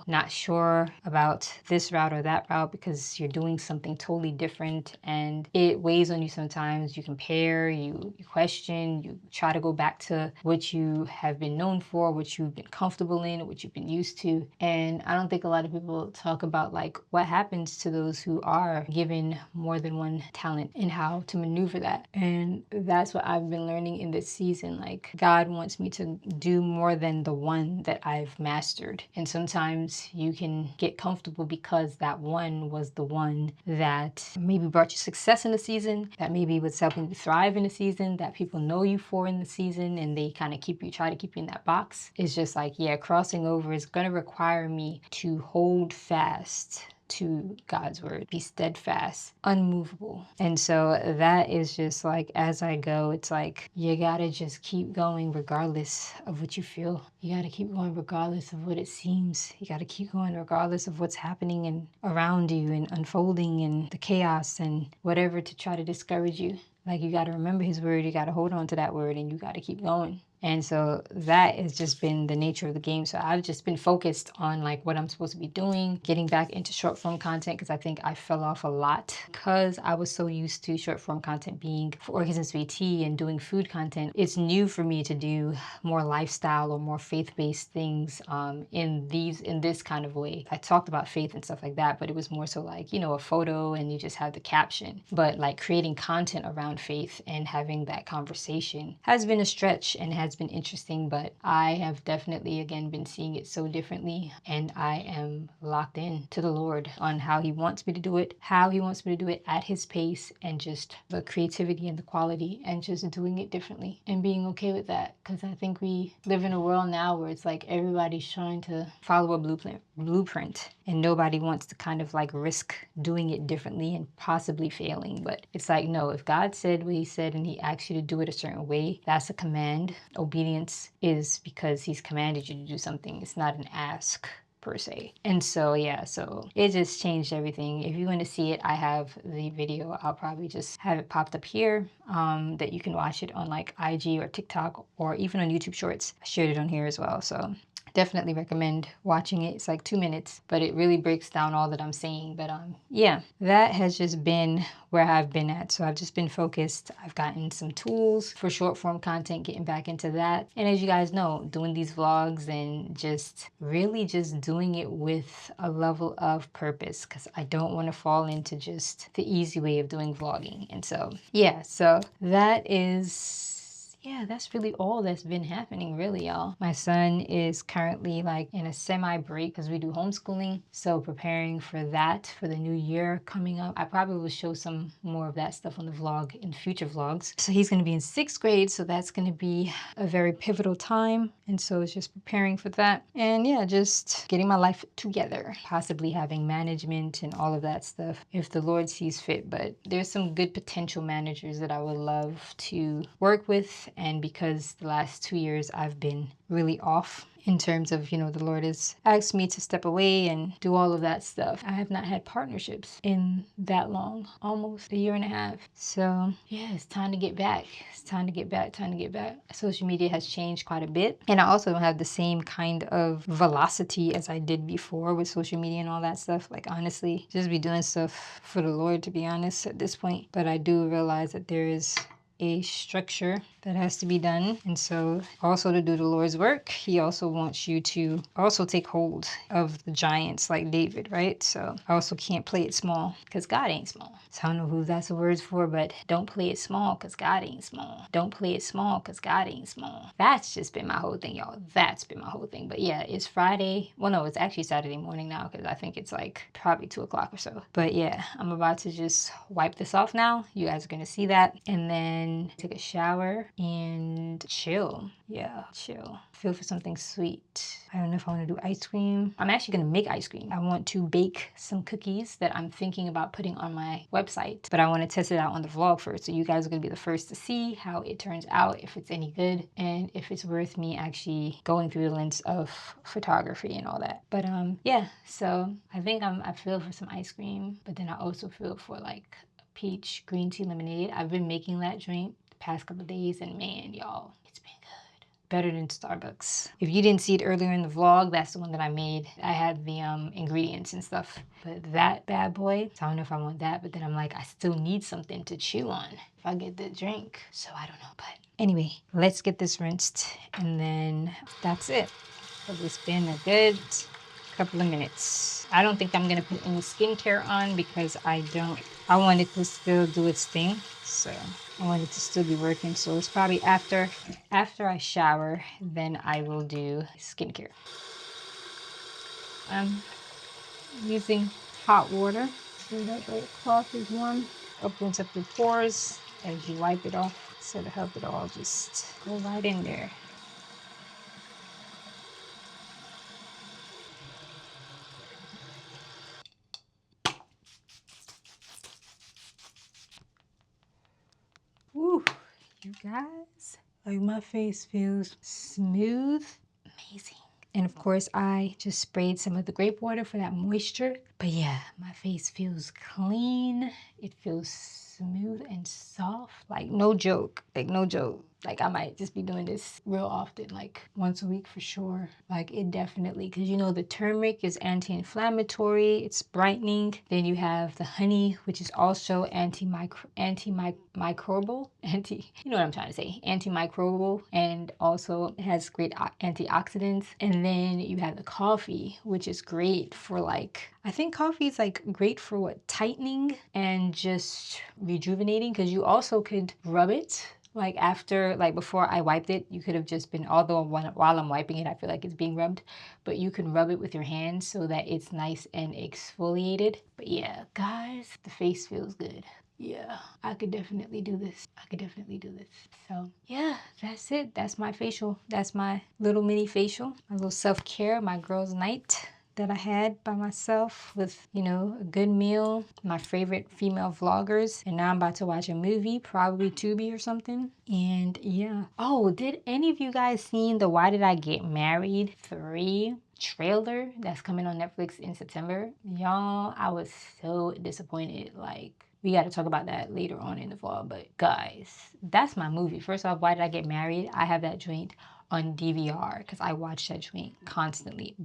not sure about this route or that route, because you're doing something totally different and it weighs on you sometimes. You compare, you question, you try to go back to what you have been known for, what you've been comfortable in, what you've been used to. And I don't think a lot of people talk about like what happens to those who are given more than one talent and how to maneuver that. And that's what I've been learning in this season. Like, God wants me to do more than the one that I've mastered. And sometimes you can get comfortable because that one was the one that maybe brought you success in the season, that maybe was helping you thrive in the season, that people know you for in the season, and they kind of try to keep you in that box. It's just like, yeah, crossing over is going to require me to hold fast to God's word, be steadfast, unmovable. And so that is just like, as I go, it's like, you gotta just keep going regardless of what you feel. You gotta keep going regardless of what it seems. You gotta keep going regardless of what's happening and around you and unfolding and the chaos and whatever to try to discourage you. Like, you gotta remember his word, you gotta hold on to that word, and you gotta keep going. And so that has just been the nature of the game. So I've just been focused on like what I'm supposed to be doing, getting back into short form content, because I think I fell off a lot because I was so used to short form content being for Organs Sweet Tea and doing food content. It's new for me to do more lifestyle or more faith-based things in this kind of way. I talked about faith and stuff like that, but it was more so like, a photo and you just have the caption. But like creating content around faith and having that conversation has been a stretch and has been interesting, but I have definitely again been seeing it so differently, and I am locked in to the Lord on how he wants me to do it, at his pace, and just the creativity and the quality, and just doing it differently and being okay with that. Because I think we live in a world now where it's like everybody's trying to follow a blueprint and nobody wants to kind of like risk doing it differently and possibly failing. But it's like, no, if God said what he said and he asked you to do it a certain way, that's a command. Obedience is because he's commanded you to do something. It's not an ask per se. And so yeah, so it just changed everything. If you want to see it, I have the video. I'll probably just have it popped up here, that you can watch it on like IG or TikTok or even on YouTube Shorts. I shared it on here as well. So definitely recommend watching it. It's like 2 minutes, but it really breaks down all that I'm saying. But yeah, that has just been where I've been at. So I've just been focused. I've gotten some tools for short form content, getting back into that. And as you guys know, doing these vlogs and just really just doing it with a level of purpose, because I don't want to fall into just the easy way of doing vlogging. And so yeah, so that is, yeah, that's really all that's been happening, really, y'all. My son is currently like in a semi-break because we do homeschooling. So preparing for that for the new year coming up. I probably will show some more of that stuff on the vlog in future vlogs. So he's going to be in 6th grade. So that's going to be a very pivotal time. And so it's just preparing for that. And yeah, just getting my life together, possibly having management and all of that stuff if the Lord sees fit. But there's some good potential managers that I would love to work with And because the last 2 years I've been really off in terms of, the Lord has asked me to step away and do all of that stuff. I have not had partnerships in that long, almost a year and a half. So yeah, it's time to get back. It's time to get back, time to get back. Social media has changed quite a bit. And I also don't have the same kind of velocity as I did before with social media and all that stuff. Like honestly, just be doing stuff for the Lord, to be honest, at this point. But I do realize that there is a structure that has to be done. And so also to do the Lord's work, he also wants you to also take hold of the giants like David, right? So I also can't play it small because God ain't small. So I don't know who that's the words for, but don't play it small because God ain't small. Don't play it small because God ain't small. That's just been my whole thing, y'all. That's been my whole thing. But yeah, it's Friday. Well, no, it's actually Saturday morning now because I think it's like probably 2 o'clock or so. But yeah, I'm about to just wipe this off now. You guys are going to see that. And then take a shower and chill. Yeah, chill. Feel for something sweet. I don't know if I want to do ice cream. I'm actually going to make ice cream. I want to bake some cookies that I'm thinking about putting on my website, but I want to test it out on the vlog first. So you guys are going to be the first to see how it turns out, if it's any good, and if it's worth me actually going through the lens of photography and all that. But yeah, so I think I feel for some ice cream, but then I also feel for like peach green tea lemonade. I've been making that drink the past couple of days, and man, y'all, it's been good. Better than Starbucks. If you didn't see it earlier in the vlog, that's the one that I made. I had the ingredients and stuff. But that bad boy, I don't know if I want that, but then I'm like, I still need something to chew on if I get the drink. So I don't know, but anyway, let's get this rinsed, and then that's it. So it's been a good couple of minutes. I don't think I'm gonna put any skincare on because I want it to still do its thing. So I want it to still be working. So it's probably after I shower, then I will do skincare. I'm using hot water so that the cloth is warm. Opens up your pores as you wipe it off, so to help it all just go right in there. Woo, you guys, like my face feels smooth, amazing. And of course, I just sprayed some of the grape water for that moisture. But yeah, my face feels clean. It feels smooth and soft. Like no joke, Like I might just be doing this real often, like once a week for sure. Like it definitely, because the turmeric is anti-inflammatory, it's brightening. Then you have the honey, which is also antimicrobial, you know what I'm trying to say, antimicrobial, and also it has great antioxidants. And then you have the coffee, which is great for I think coffee is great for tightening and just rejuvenating, because you also could rub it before I wiped it. You could have just been, although while I'm wiping it, I feel like it's being rubbed, but you can rub it with your hands so that it's nice and exfoliated. But yeah, guys, the face feels good. Yeah, I could definitely do this. So yeah, that's it. That's my facial. That's my little mini facial, my little self-care, my girls' night that I had by myself with, a good meal, my favorite female vloggers. And now I'm about to watch a movie, probably Tubi or something. And yeah. Oh, did any of you guys seen the Why Did I Get Married 3 trailer that's coming on Netflix in September? Y'all, I was so disappointed. We got to talk about that later on in the vlog. But guys, that's my movie. First off, Why Did I Get Married? I have that joint on DVR because I watch that joint constantly.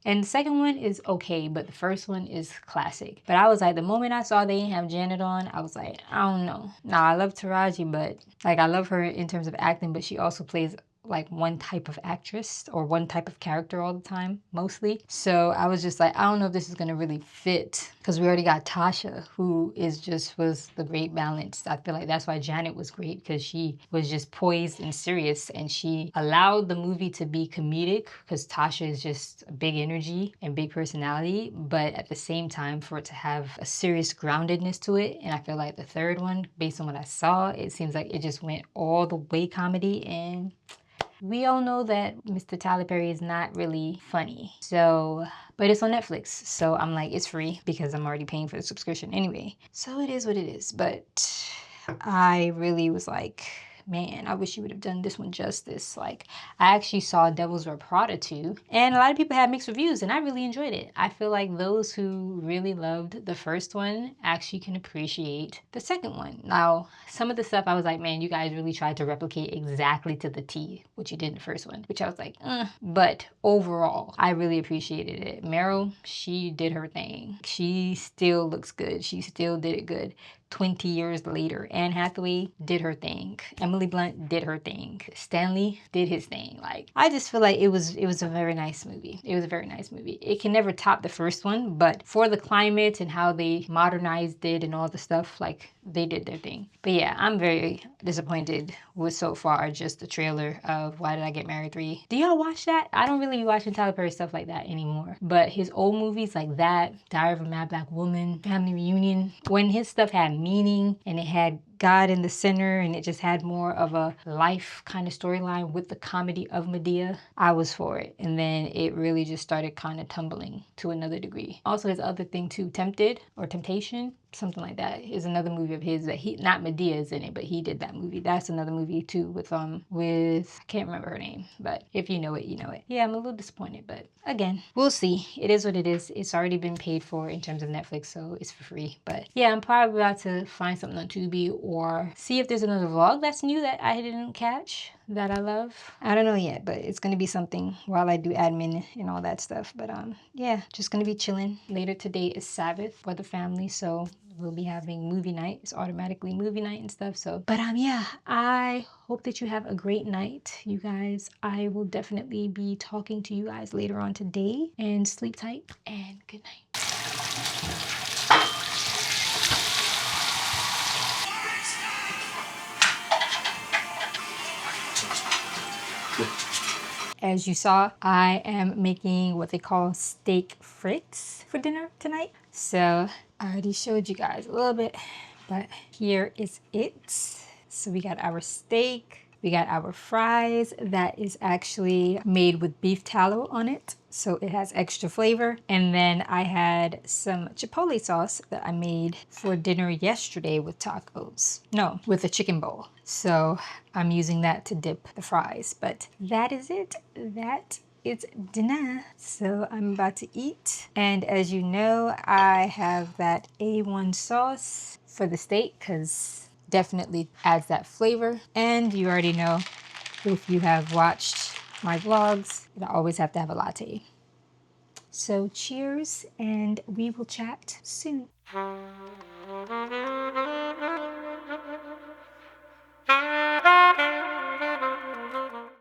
And the second one is okay, but the first one is classic. But I was like, the moment I saw they didn't have Janet on, I was like, I don't know. Now I love Taraji, but I love her in terms of acting, but she also plays one type of actress or one type of character all the time, mostly. So I was just like, I don't know if this is gonna really fit, because we already got Tasha, who was the great balance. I feel like that's why Janet was great, because she was just poised and serious, and she allowed the movie to be comedic, because Tasha is just a big energy and big personality, but at the same time for it to have a serious groundedness to it. And I feel like the third one, based on what I saw, it seems like it just went all the way comedy, and we all know that Mr. Tyler Perry is not really funny. So, but it's on Netflix. So I'm like, it's free because I'm already paying for the subscription anyway. So it is what it is. But I really was like, man, I wish you would have done this one justice. Like, I actually saw Devil's Wear Prada 2, and a lot of people had mixed reviews, and I really enjoyed it. I feel like those who really loved the first one actually can appreciate the second one. Now, some of the stuff I was like, man, you guys really tried to replicate exactly to the T what you did in the first one, which I was like, But overall, I really appreciated it. Meryl, she did her thing. She still looks good. She still did it good. 20 years later, Anne Hathaway did her thing. Emily Blunt did her thing. Stanley did his thing. Like, I just feel like it was a very nice movie. It was a very nice movie. It can never top the first one, but for the climate and how they modernized it and all the stuff, like, they did their thing. But yeah, I'm very disappointed with so far just the trailer of Why Did I Get Married 3. Do y'all watch that? I don't really be watching Tyler Perry stuff like that anymore. But his old movies like that, Diary of a Mad Black Woman, Family Reunion, when his stuff had meaning and it had God in the center and it just had more of a life kind of storyline with the comedy of Medea, I was for it. And then it really just started kind of tumbling to another degree. Also his other thing too, Tempted or Temptation, something like that, is another movie of his that he, not Medea is in it, but he did that movie. That's another movie too with I can't remember her name, but if you know it, you know it. Yeah, I'm a little disappointed, but again, we'll see. It is what it is. It's already been paid for in terms of Netflix, so it's for free. But yeah, I'm probably about to find something on Tubi or see if there's another vlog that's new that I didn't catch that I love. I don't know yet, but it's gonna be something while I do admin and all that stuff. But yeah, just gonna be chilling. Later today is Sabbath for the family, so we'll be having movie night. It's automatically movie night and stuff. So, but yeah, I hope that you have a great night, you guys. I will definitely be talking to you guys later on today, and sleep tight and good night. As you saw, I am making what they call steak frites for dinner tonight. So I already showed you guys a little bit, but here is it. So we got our steak, we got our fries that is actually made with beef tallow on it, so it has extra flavor. And then I had some chipotle sauce that I made for dinner yesterday with tacos. No, with a chicken bowl. So I'm using that to dip the fries, but that is it. That is dinner. So I'm about to eat. And as you know, I have that A1 sauce for the steak because definitely adds that flavor. And you already know, if you have watched my vlogs, that I always have to have a latte. So cheers, and we will chat soon.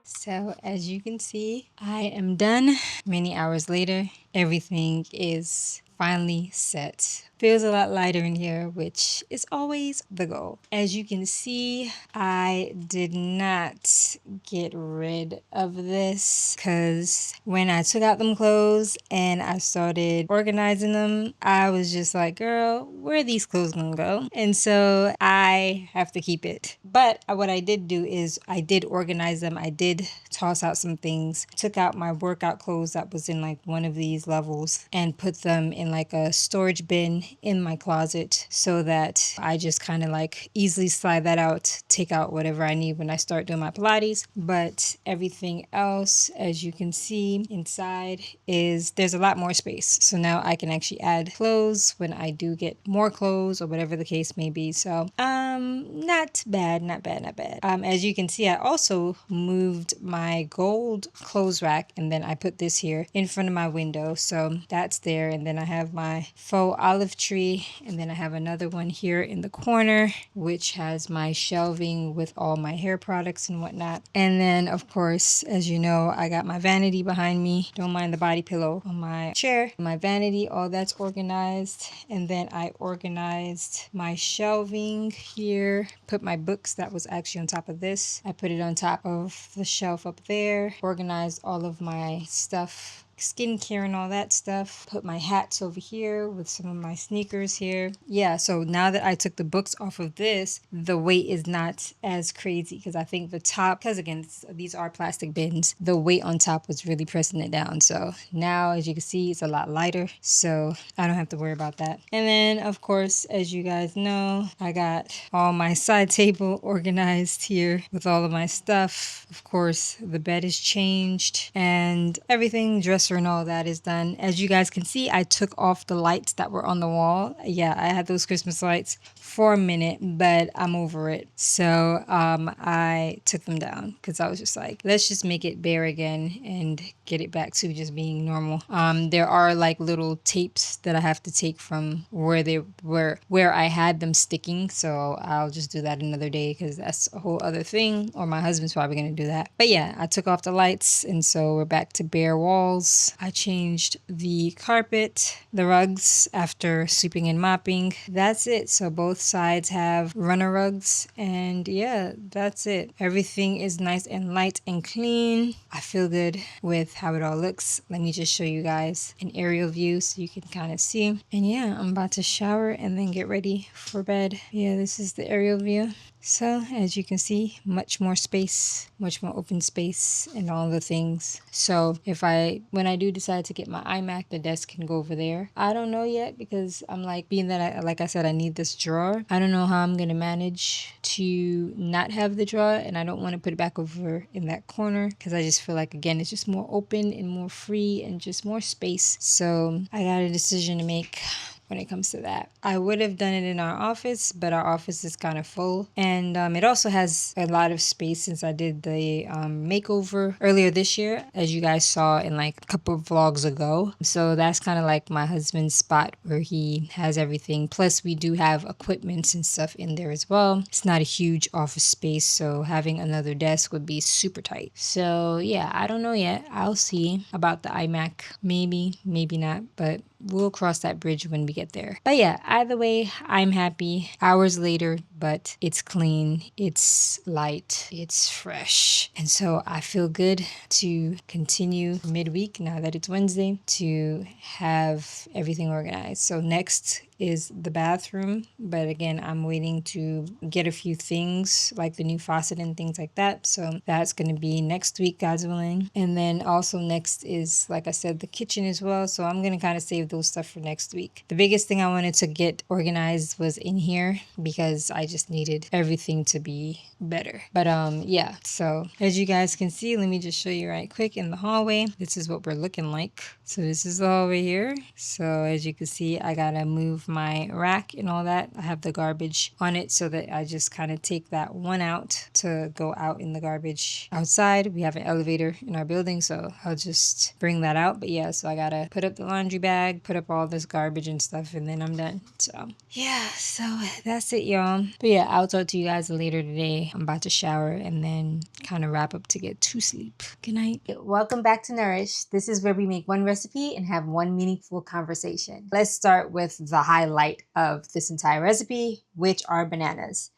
So as you can see, I am done. Many hours later, everything is finally set. Feels a lot lighter in here, which is always the goal. As you can see, I did not get rid of this because when I took out them clothes and I started organizing them, I was just like, girl, where are these clothes gonna go? And so I have to keep it. But what I did do is I did organize them. I did toss out some things, took out my workout clothes that was in like one of these levels and put them in like a storage bin in my closet so that I just kind of like easily slide that out, take out whatever I need when I start doing my Pilates. But everything else, as you can see inside, is there's a lot more space. So now I can actually add clothes when I do get more clothes or whatever the case may be. So not bad. As you can see, I also moved my gold clothes rack and then I put this here in front of my window. So that's there. And then I have my faux olive tree, and then I have another one here in the corner which has my shelving with all my hair products and whatnot. And then of course, as you know, I got my vanity behind me. Don't mind the body pillow on my chair. My vanity, all that's organized. And then I organized my shelving here, put my books that was actually on top of this. I put it on top of the shelf up there, organized all of my stuff skincare and all that stuff. Put my hats over here with some of my sneakers here. Yeah, so now that I took the books off of this, the weight is not as crazy because I think the top, because again, these are plastic bins, the weight on top was really pressing it down. So now, as you can see, it's a lot lighter. So I don't have to worry about that. And then, of course, as you guys know, I got all my side table organized here with all of my stuff. Of course, the bed is changed and everything, dresser and all that is done. As you guys can see, I took off the lights that were on the wall. Yeah, I had those Christmas lights for a minute, but I'm over it. So I took them down because I was just like, let's just make it bare again and get it back to just being normal. There are like little tapes that I have to take from where they were, where I had them sticking. So I'll just do that another day because that's a whole other thing, or my husband's probably gonna do that. But yeah, I took off the lights and so we're back to bare walls. I changed the carpet, the rugs after sweeping and mopping. That's it. So both sides have runner rugs and yeah, that's it. Everything is nice and light and clean. I feel good with how it all looks. Let me just show you guys an aerial view so you can kind of see. And yeah, I'm about to shower and then get ready for bed. Yeah, this is the aerial view. So as you can see, much more space, much more open space and all the things. So when I do decide to get my iMac, the desk can go over there. I don't know yet because I'm like, being that like I said, I need this drawer. I don't know how I'm going to manage to not have the drawer, and I don't want to put it back over in that corner because I just feel like, again, it's just more open and more free and just more space. So I got a decision to make when it comes to that. I would have done it in our office, but our office is kind of full. And it also has a lot of space since I did the makeover earlier this year, as you guys saw in like a couple of vlogs ago. So that's kind of like my husband's spot where he has everything. Plus we do have equipment and stuff in there as well. It's not a huge office space, so having another desk would be super tight. So yeah, I don't know yet. I'll see about the iMac. Maybe, maybe not, but we'll cross that bridge when we get there. But yeah, either way, I'm happy. Hours later, but it's clean, it's light, it's fresh. And so I feel good to continue midweek now that it's Wednesday to have everything organized. So next is the bathroom, but again, I'm waiting to get a few things like the new faucet and things like that. So that's going to be next week, God's willing. And then also next is, like I said, the kitchen as well. So I'm going to kind of save those stuff for next week. The biggest thing I wanted to get organized was in here because I just needed everything to be better. But yeah, so as you guys can see, let me just show you right quick in the hallway. This is what we're looking like. So this is the hallway here. So as you can see, I gotta move my rack and all that. I have the garbage on it so that I just kind of take that one out to go out in the garbage outside. We have an elevator in our building, so I'll just bring that out. But yeah, so I gotta put up the laundry bag, put up all this garbage and stuff, and then I'm done. So yeah, so that's it, y'all. But yeah, I'll talk to you guys later today. I'm about to shower and then kind of wrap up to get to sleep. Good night. Welcome back to Nourish. This is where we make one recipe and have one meaningful conversation. Let's start with the highlight of this entire recipe, which are bananas.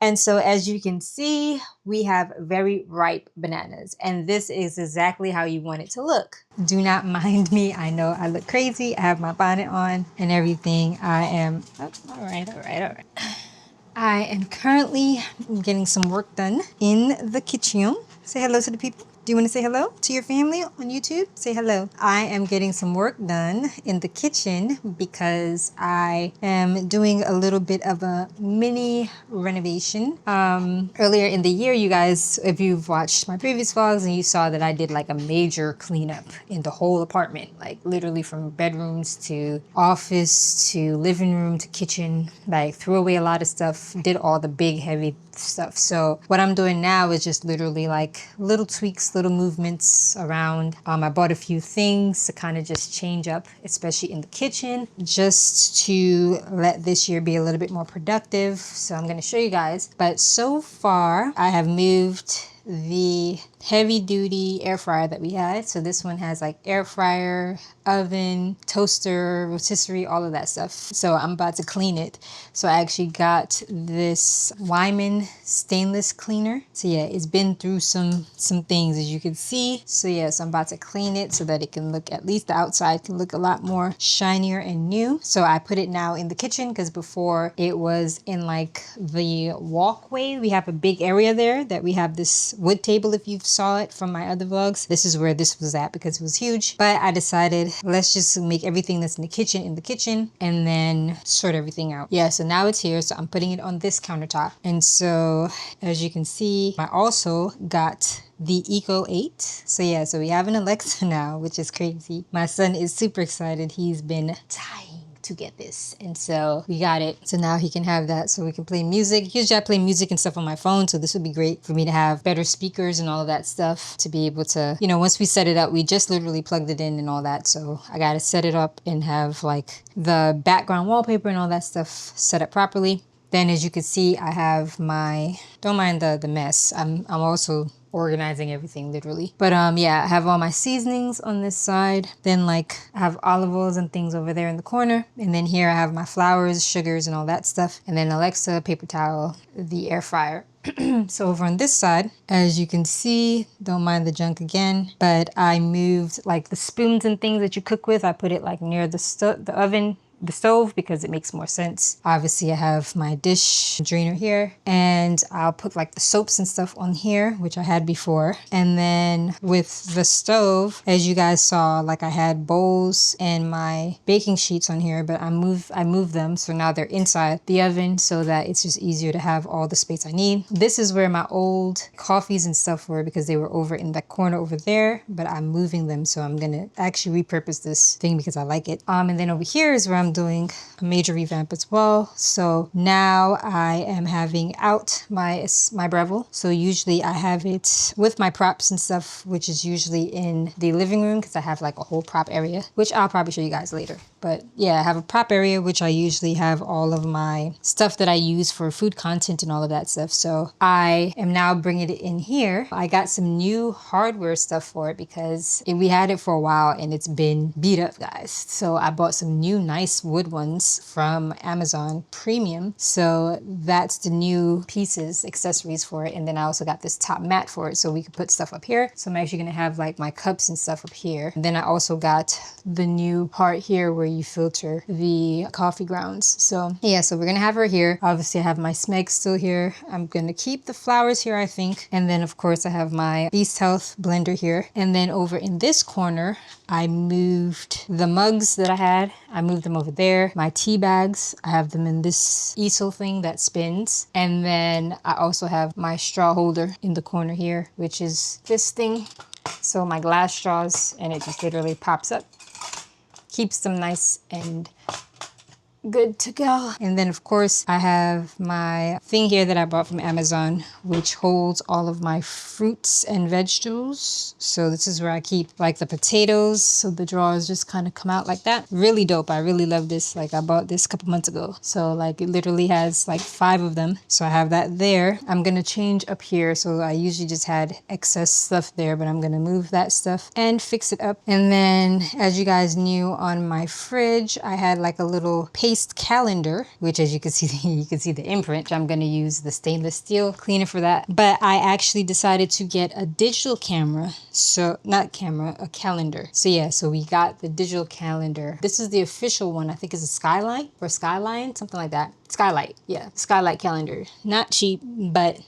And so as you can see, we have very ripe bananas, and this is exactly how you want it to look. Do not mind me. I know I look crazy. I have my bonnet on and everything. I am, oh, all right. I am currently getting some work done in the kitchen. Say hello to the people. Do you want to say hello to your family on YouTube? Say hello. I am getting some work done in the kitchen because I am doing a little bit of a mini renovation. Earlier in the year, you guys, if you've watched my previous vlogs, and you saw that I did like a major cleanup in the whole apartment, like literally from bedrooms to office to living room to kitchen, like threw away a lot of stuff, did all the big heavy stuff. So what I'm doing now is just literally like little tweaks, little movements around. I bought a few things to kind of just change up, especially in the kitchen, just to let this year be a little bit more productive. So I'm going to show you guys. But so far I have moved the heavy duty air fryer that we had. So this one has like air fryer, oven, toaster, rotisserie, all of that stuff. So I'm about to clean it. So I actually got this Wyman stainless cleaner. So yeah, it's been through some things, as you can see. So yeah, so I'm about to clean it so that it can look, at least the outside can look a lot more shinier and new. So I put it now in the kitchen because before it was in like the walkway. We have a big area there that we have this wood table, if you saw it from my other vlogs. This is where this was at because it was huge. But I decided let's just make everything that's in the kitchen and then sort everything out. Yeah, so now it's here. So I'm putting it on this countertop. And so as you can see, I also got the Eco 8. So yeah, so we have an Alexa now, which is crazy. My son is super excited. He's been dying to get this, and so we got it. So now he can have that so we can play music. Usually I play music and stuff on my phone, so this would be great for me to have better speakers and all of that stuff to be able to, you know, once we set it up, we just literally plugged it in and all that. So I got to set it up and have like the background wallpaper and all that stuff set up properly. Then as you can see, I have my, don't mind the mess. I'm also organizing everything literally. But yeah, I have all my seasonings on this side. Then like I have olive oils and things over there in the corner. And then here I have my flours, sugars, and all that stuff. And then Alexa, paper towel, the air fryer. So over on this side, as you can see, don't mind the junk again, but I moved like the spoons and things that you cook with. I put it like near the oven, the stove, because it makes more sense. Obviously I have my dish drainer here, and I'll put like the soaps and stuff on here, which I had before. And then with the stove, as you guys saw, like I had bowls and my baking sheets on here, but I moved them, so now they're inside the oven so that it's just easier to have all the space I need. This is where my old coffees and stuff were because they were over in that corner over there, but I'm moving them, so I'm gonna actually repurpose this thing because I like it. And then over here is where I'm doing a major revamp as well. So now I am having out my Breville. So usually I have it with my props and stuff, which is usually in the living room because I have like a whole prop area, which I'll probably show you guys later. But yeah, I have a prop area, which I usually have all of my stuff that I use for food content and all of that stuff. So I am now bringing it in here. I got some new hardware stuff for it because we had it for a while and it's been beat up, guys. So I bought some new nice wood ones from Amazon Premium. So that's the new pieces, accessories for it. And then I also got this top mat for it so we could put stuff up here. So I'm actually gonna have like my cups and stuff up here. And then I also got the new part here where you filter the coffee grounds. So yeah, so we're gonna have her here. Obviously I have my Smeg still here. I'm gonna keep the flowers here, I think. And then of course I have my Beast Health blender here. And then over in this corner, I moved the mugs that I had. I moved them over there. My tea bags, I have them in this easel thing that spins. And then I also have my straw holder in the corner here, which is this thing. So my glass straws, and it just literally pops up. Keeps them nice and good to go. And then of course I have my thing here that I bought from Amazon, which holds all of my fruits and vegetables. So this is where I keep like the potatoes, so the drawers just kind of come out like that. Really dope. I really love this. Like I bought this a couple months ago, so like it literally has like 5 of them. So I have that there. I'm gonna change up here. So I usually just had excess stuff there, but I'm gonna move that stuff and fix it up. And then as you guys knew, on my fridge I had like a little paste calendar, which as you can see, you can see the imprint. I'm going to use the stainless steel cleaner for that. But I actually decided to get a digital camera. So not camera, a calendar. So yeah, so we got the digital calendar. This is the official one. I think it's a Skylight or Skyline, something like that. Skylight. Yeah, Skylight calendar. Not cheap, but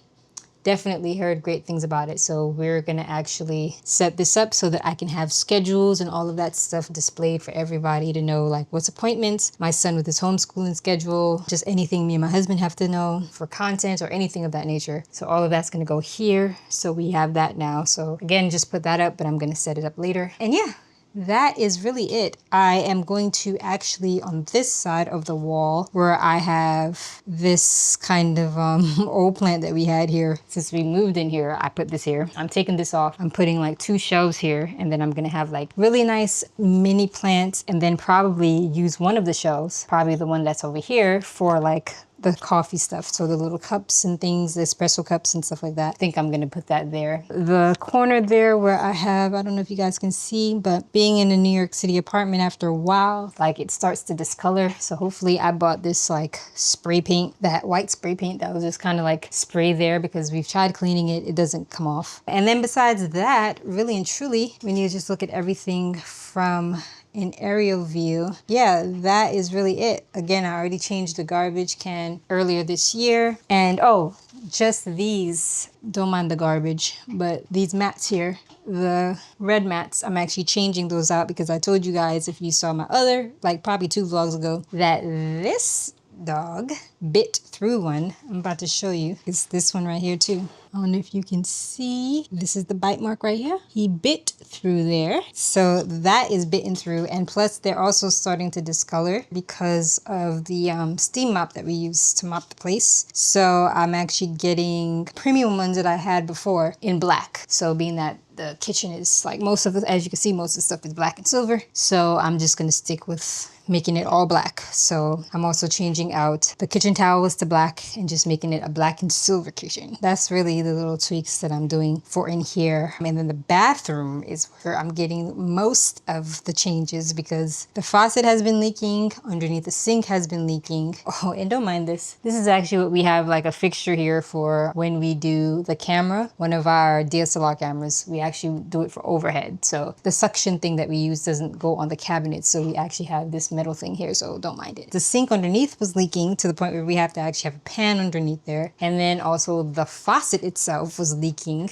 definitely heard great things about it. So we're gonna actually set this up so that I can have schedules and all of that stuff displayed for everybody to know, like what's appointments, my son with his homeschooling schedule, just anything me and my husband have to know for content or anything of that nature. So all of that's gonna go here. So we have that now. So again, just put that up, but I'm gonna set it up later. And yeah, that is really it. I am going to actually, on this side of the wall where I have this kind of old plant that we had here since we moved in here, I put this here. I'm taking this off. I'm putting like 2 shelves here, and then I'm gonna have like really nice mini plants, and then probably use one of the shelves, probably the one that's over here, for like the coffee stuff. So the little cups and things, the espresso cups and stuff like that. I think I'm gonna put that there. The corner there where I have, I don't know if you guys can see, but being in a New York City apartment after a while, like it starts to discolor. So hopefully I bought this like spray paint, that white spray paint that was just kind of like spray there because we've tried cleaning it, it doesn't come off. And then besides that, really and truly, when you just look at everything from an aerial view, yeah, that is really it. Again, I already changed the garbage can earlier this year. And oh, just these, don't mind the garbage, but these mats here, the red mats, I'm actually changing those out because I told you guys, if you saw my other, like probably 2 vlogs ago, that this dog bit through one. I'm about to show you. It's this one right here too. I don't know if you can see. This is the bite mark right here. He bit through there. So that is bitten through. And plus they're also starting to discolor because of the steam mop that we use to mop the place. So I'm actually getting premium ones that I had before in black. So being that the kitchen is like most of it, as you can see, most of the stuff is black and silver. So I'm just gonna stick with making it all black. So I'm also changing out the kitchen towels to black and just making it a black and silver kitchen. That's really the little tweaks that I'm doing for in here. And then the bathroom is where I'm getting most of the changes because the faucet has been leaking, underneath the sink has been leaking. Oh, and don't mind this. This is actually what we have, like a fixture here for when we do the camera, one of our DSLR cameras. We actually do it for overhead. So the suction thing that we use doesn't go on the cabinet. So we actually have this metal thing here, so don't mind it. The sink underneath was leaking to the point where we have to actually have a pan underneath there. And then also the faucet itself was leaking.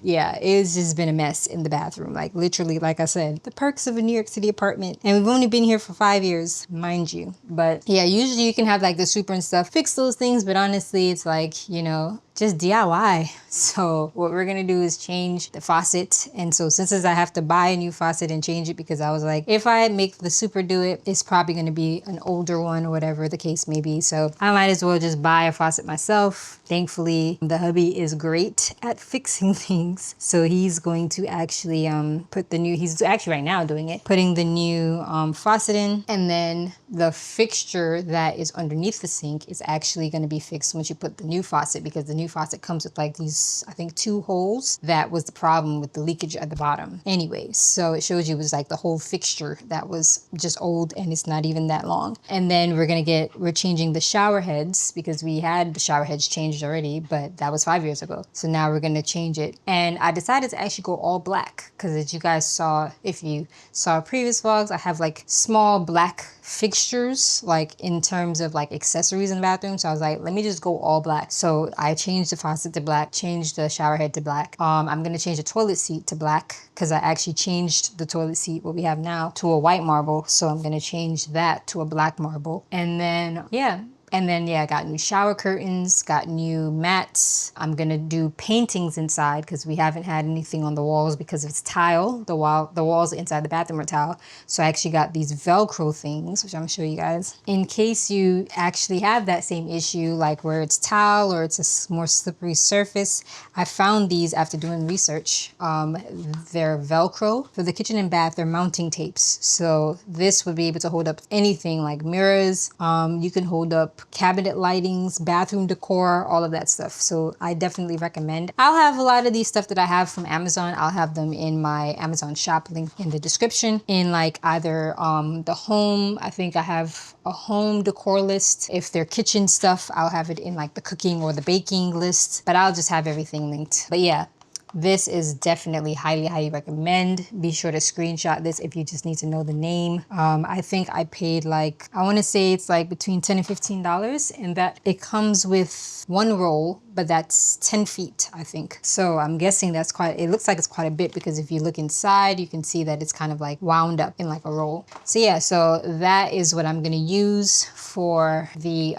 Yeah, it's just been a mess in the bathroom. Like literally, like I said, the perks of a New York City apartment. And we've only been here for 5 years, mind you. But yeah, usually you can have like the super and stuff fix those things, but honestly, it's like, you know, just DIY. So what we're gonna do is change the faucet. And so since I have to buy a new faucet and change it, because I was like, if I make the super do it, it's probably gonna be an older one or whatever the case may be. So I might as well just buy a faucet myself. Thankfully, the hubby is great at fixing things. So he's going to actually put the new, he's actually right now doing it, putting the new faucet in. And then the fixture that is underneath the sink is actually gonna be fixed once you put the new faucet, because the new faucet comes with like these, I think 2 holes. That was the problem with the leakage at the bottom. Anyways, so it shows you it was like the whole fixture that was just old and it's not even that long. And then we're changing the shower heads because we had the shower heads changed already, but that was 5 years ago. So now we're gonna change it. And I decided to actually go all black because as you guys saw, if you saw previous vlogs, I have like small black fixtures, like in terms of like accessories in the bathroom. So I was like, let me just go all black. So I changed the faucet to black, changed the shower head to black. I'm gonna change the toilet seat to black because I actually changed the toilet seat, what we have now, to a white marble. So I'm gonna change that to a black marble. And then, yeah, I got new shower curtains, got new mats. I'm gonna do paintings inside because we haven't had anything on the walls because it's tile. The walls inside the bathroom are tile. So I actually got these Velcro things, which I'm gonna show you guys. In case you actually have that same issue, like where it's tile or it's a more slippery surface, I found these after doing research. They're Velcro. For the kitchen and bath, they're mounting tapes. So this would be able to hold up anything like mirrors. You can hold up cabinet lightings, bathroom decor, all of that stuff. So I definitely recommend. I'll have a lot of these stuff that I have from Amazon. I'll have them in my Amazon shop link in the description, in like either the home, I think I have a home decor list. If they're kitchen stuff, I'll have it in like the cooking or the baking list, but I'll just have everything linked. But yeah, this is definitely highly recommend. Be sure to screenshot this if you just need to know the name. I think I paid like, I want to say it's like between $10 and $15, and that it comes with 1 roll, but that's 10 feet, I think. So I'm guessing that's quite, it looks like it's quite a bit because if you look inside, you can see that it's kind of like wound up in like a roll. So yeah, so that is what I'm gonna use for the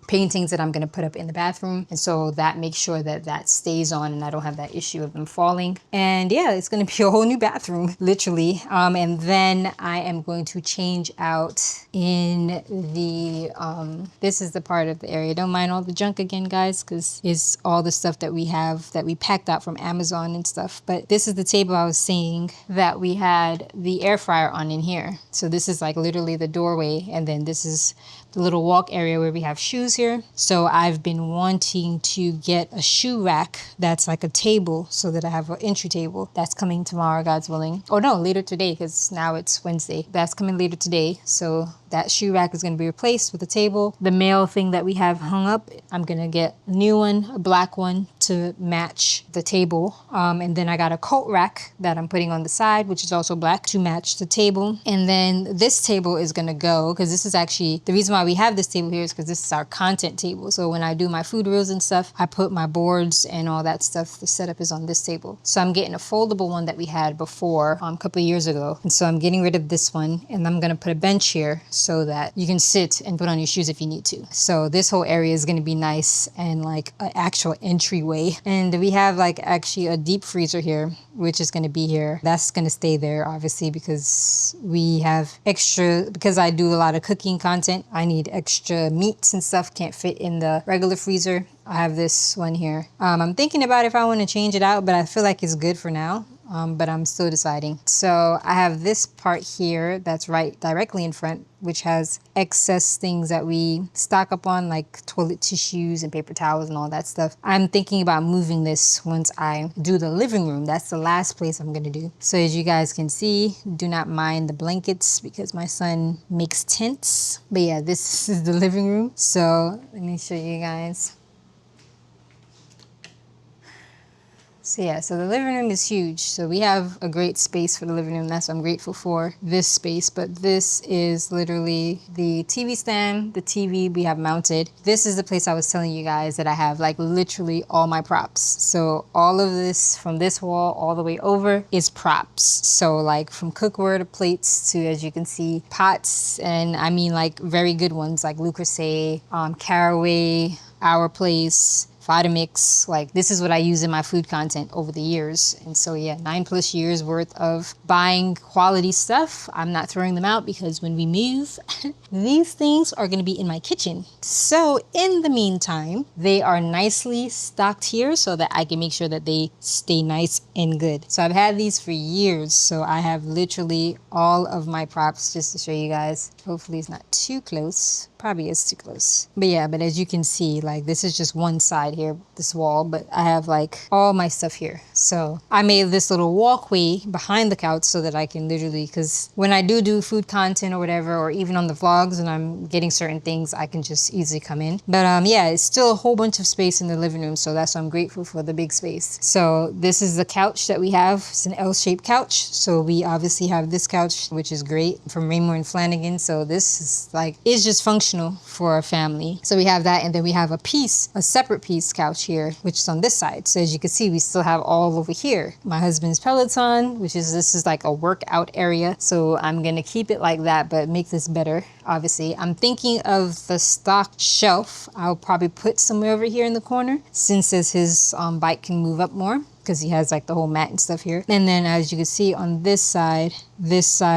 paintings that I'm gonna put up in the bathroom. And so that makes sure that that stays on and I don't have that issue of them falling. And yeah, it's gonna be a whole new bathroom, literally. And then I am going to change out in the, this is the part of the area. Don't mind all the junk again, guys, because it's all the stuff that we have that we packed out from Amazon and stuff. But this is the table I was saying that we had the air fryer on in here. So this is like literally the doorway, and then this is the little walk area where we have shoes here. So I've been wanting to get a shoe rack that's like a table so that I have an entry table. That's coming tomorrow, God's willing. Oh no, later today, because now it's Wednesday. That's coming later today. So that shoe rack is going to be replaced with a table. The mail thing that we have hung up, I'm going to get a new one, a black one, to match the table. And then I got a coat rack that I'm putting on the side, which is also black, to match the table. And then this table is going to go, because this is actually, the reason why we have this table here is because this is our content table. So when I do my food reels and stuff, I put my boards and all that stuff. The setup is on this table. So I'm getting a foldable one that we had before a couple of years ago. And so I'm getting rid of this one, and I'm going to put a bench here so that you can sit and put on your shoes if you need to. So this whole area is going to be nice and like an actual entryway. And we have like actually a deep freezer here, which is going to be here. That's going to stay there, obviously, because we have extra, because I do a lot of cooking content, I need extra meats and stuff, can't fit in the regular freezer. I have this one here. I'm thinking about if I want to change it out, but I feel like it's good for now. But I'm still deciding. So I have this part here that's right directly in front, which has excess things that we stock up on, like toilet tissues and paper towels and all that stuff. I'm thinking about moving this once I do the living room. That's the last place I'm gonna do. So as you guys can see, do not mind the blankets because my son makes tents. But yeah, this is the living room. So let me show you guys. So yeah, so the living room is huge. So we have a great space for the living room. That's what I'm grateful for, this space. But this is literally the TV stand, the TV we have mounted. This is the place I was telling you guys that I have like literally all my props. So all of this from this wall all the way over is props. So like from cookware to plates to, as you can see, pots. And I mean like very good ones like Le Creuset, Caraway, Our Place, Vitamix. Like this is what I use in my food content over the years. And so yeah, 9+ years worth of buying quality stuff. I'm not throwing them out because when we move, these things are gonna be in my kitchen. So in the meantime, they are nicely stocked here so that I can make sure that they stay nice and good. So I've had these for years. So I have literally all of my props, just to show you guys. Hopefully it's not too close. Probably is too close. But yeah, but as you can see, like this is just one side here, this wall, but I have like all my stuff here. So I made this little walkway behind the couch so that I can literally, because when I do food content or whatever, or even on the vlogs and I'm getting certain things, I can just easily come in. But yeah, it's still a whole bunch of space in the living room. So that's why I'm grateful for the big space. So this is the couch that we have. It's an L-shaped couch. So we obviously have this couch, which is great, from Raymore and Flanagan. So this is like, it's just functional for our family. So we have that, and then we have a separate piece couch here, which is on this side. So as you can see, we still have all over here. My husband's Peloton, this is like a workout area. So I'm gonna keep it like that, but make this better, obviously. I'm thinking of the stock shelf. I'll probably put somewhere over here in the corner, since as his bike can move up more, because he has like the whole mat and stuff here. And then as you can see on this side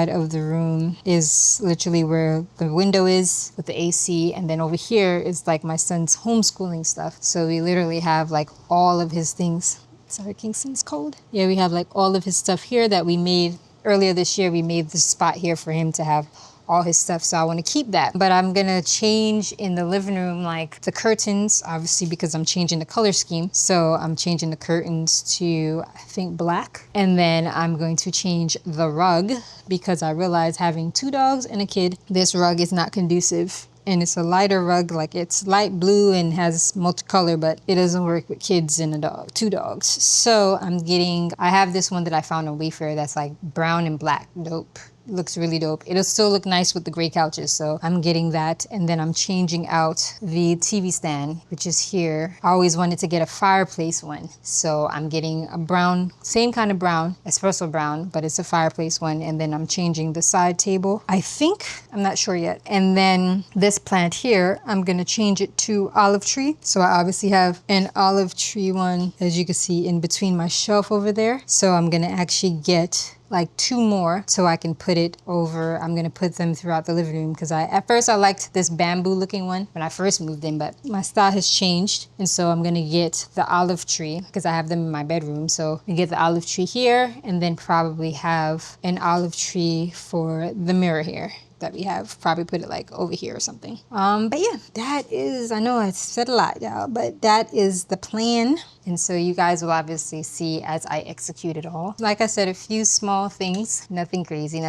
of the room is literally where the window is with the AC. And then over here is like my son's homeschooling stuff. So we literally have like all of his things. Sorry, Kingston's cold. Yeah, we have like all of his stuff here that we made earlier this year. We made this spot here for him to have all his stuff, so I want to keep that. But I'm gonna change in the living room like the curtains, obviously, because I'm changing the color scheme. So I'm changing the curtains to, I think, black. And then I'm going to change the rug because I realized having 2 dogs and a kid, this rug is not conducive. And it's a lighter rug, like it's light blue and has multicolor, but it doesn't work with kids and a dog, 2 dogs. So I have this one that I found on Wayfair that's like brown and black, dope. Looks really dope. It'll still look nice with the gray couches, so I'm getting that. And then I'm changing out the TV stand, which is here. I always wanted to get a fireplace one, so I'm getting a brown, same kind of brown, espresso brown, but it's a fireplace one. And then I'm changing the side table, I think. I'm not sure yet. And then this plant here, I'm gonna change it to olive tree. So I obviously have an olive tree one, as you can see, in between my shelf over there. So I'm gonna actually get like 2 more so I can put it over. I'm gonna put them throughout the living room because at first I liked this bamboo looking one when I first moved in, but my style has changed. And so I'm gonna get the olive tree because I have them in my bedroom. So I get the olive tree here and then probably have an olive tree for the mirror here. that we have. Probably put it like over here or something. But yeah, that is, I know I said a lot, y'all, but that is the plan. And so you guys will obviously see as I execute it all. Like I said, a few small things, nothing crazy,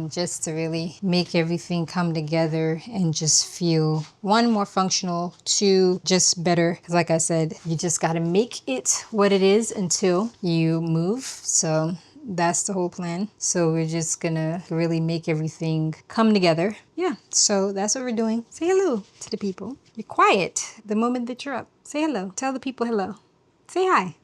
just to really make everything come together and just feel, one, more functional, two, just better. Because like I said, you just got to make it what it is until you move. So that's the whole plan. So we're just gonna really make everything come together. Yeah, so that's what we're doing. Say hello to the people. You're quiet the moment that you're up. Say hello. Tell the people hello. Say hi.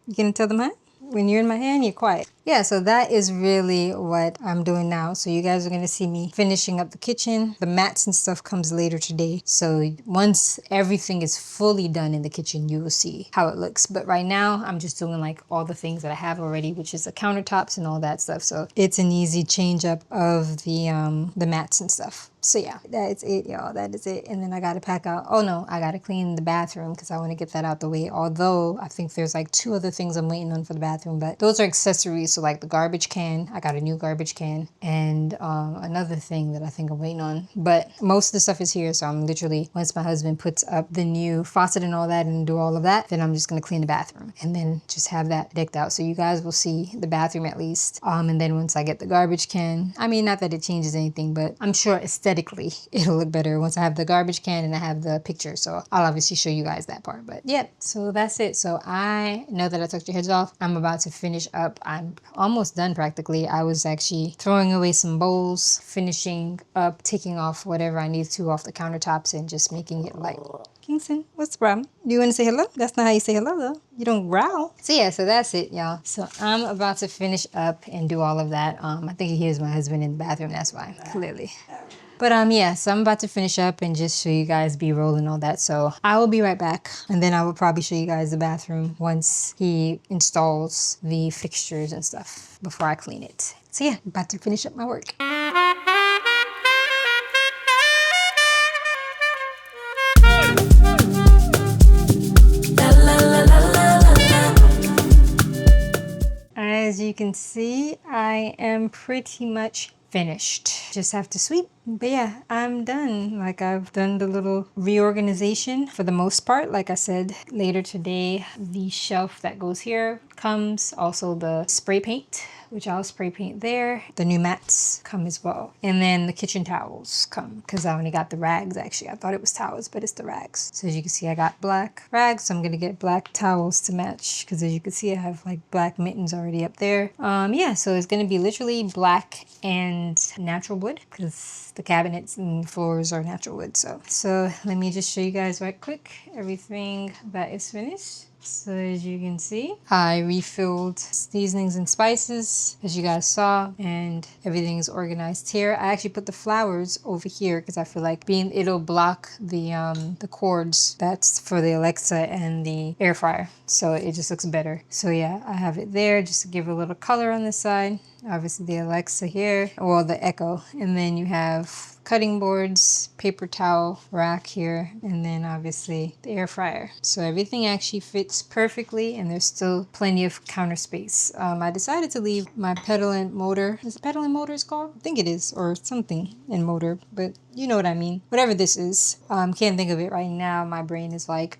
You gonna tell them hi? When you're in my hand, you're quiet. Yeah, so that is really what I'm doing now. So you guys are going to see me finishing up the kitchen. The mats and stuff comes later today. So once everything is fully done in the kitchen, you will see how it looks. But right now, I'm just doing like all the things that I have already, which is the countertops and all that stuff. So it's an easy change up of the mats and stuff. So yeah, that's it, y'all. That is it. And then I got to pack out. Oh no, I got to clean the bathroom because I want to get that out the way. Although I think there's like 2 other things I'm waiting on for the bathroom, but those are accessories. So like the garbage can, I got a new garbage can, and another thing that I think I'm waiting on. But most of the stuff is here. So I'm literally, once my husband puts up the new faucet and all that and do all of that, then I'm just going to clean the bathroom and then just have that decked out. So you guys will see the bathroom at least. And then once I get the garbage can, I mean, not that it changes anything, but I'm sure aesthetically it'll look better once I have the garbage can and I have the picture. So I'll obviously show you guys that part. But yeah, so that's it. So I know that I took your heads off. I'm about to finish up. I'm almost done practically. I was actually throwing away some bowls, finishing up, taking off whatever I need to off the countertops and just making it light. Kingston, what's the problem? Do you want to say hello? That's not how you say hello though. You don't growl. So yeah, so that's it, y'all. So I'm about to finish up and do all of that. I think he hears my husband in the bathroom. That's why, clearly. But yeah, so I'm about to finish up and just show you guys B-roll and all that. So I will be right back. And then I will probably show you guys the bathroom once he installs the fixtures and stuff before I clean it. So yeah, about to finish up my work. As you can see, I am pretty much finished. Just have to sweep. But yeah, I'm done. Like I've done the little reorganization for the most part. Like I said, later today, the shelf that goes here comes. Also the spray paint, which I'll spray paint there. The new mats come as well. And then the kitchen towels come because I only got the rags actually. I thought it was towels, but it's the rags. So as you can see, I got black rags. So I'm going to get black towels to match because as you can see, I have like black mittens already up there. Yeah, so it's going to be literally black and natural wood because the cabinets and floors are natural wood. So let me just show you guys right quick everything that is finished. So as you can see, I refilled seasonings and spices, as you guys saw, and everything is organized here. I actually put the flowers over here because I feel like it'll block the cords. That's for the Alexa and the air fryer. So it just looks better. So yeah, I have it there just to give a little color on this side. Obviously the Alexa here, well, the Echo. And then you have cutting boards, paper towel rack here, and then obviously the air fryer. So everything actually fits perfectly and there's still plenty of counter space. I decided to leave my pedal and motor. Is it pedal and motor is called? I think it is, or something in motor, but you know what I mean. Whatever this is. Can't think of it right now. My brain is like,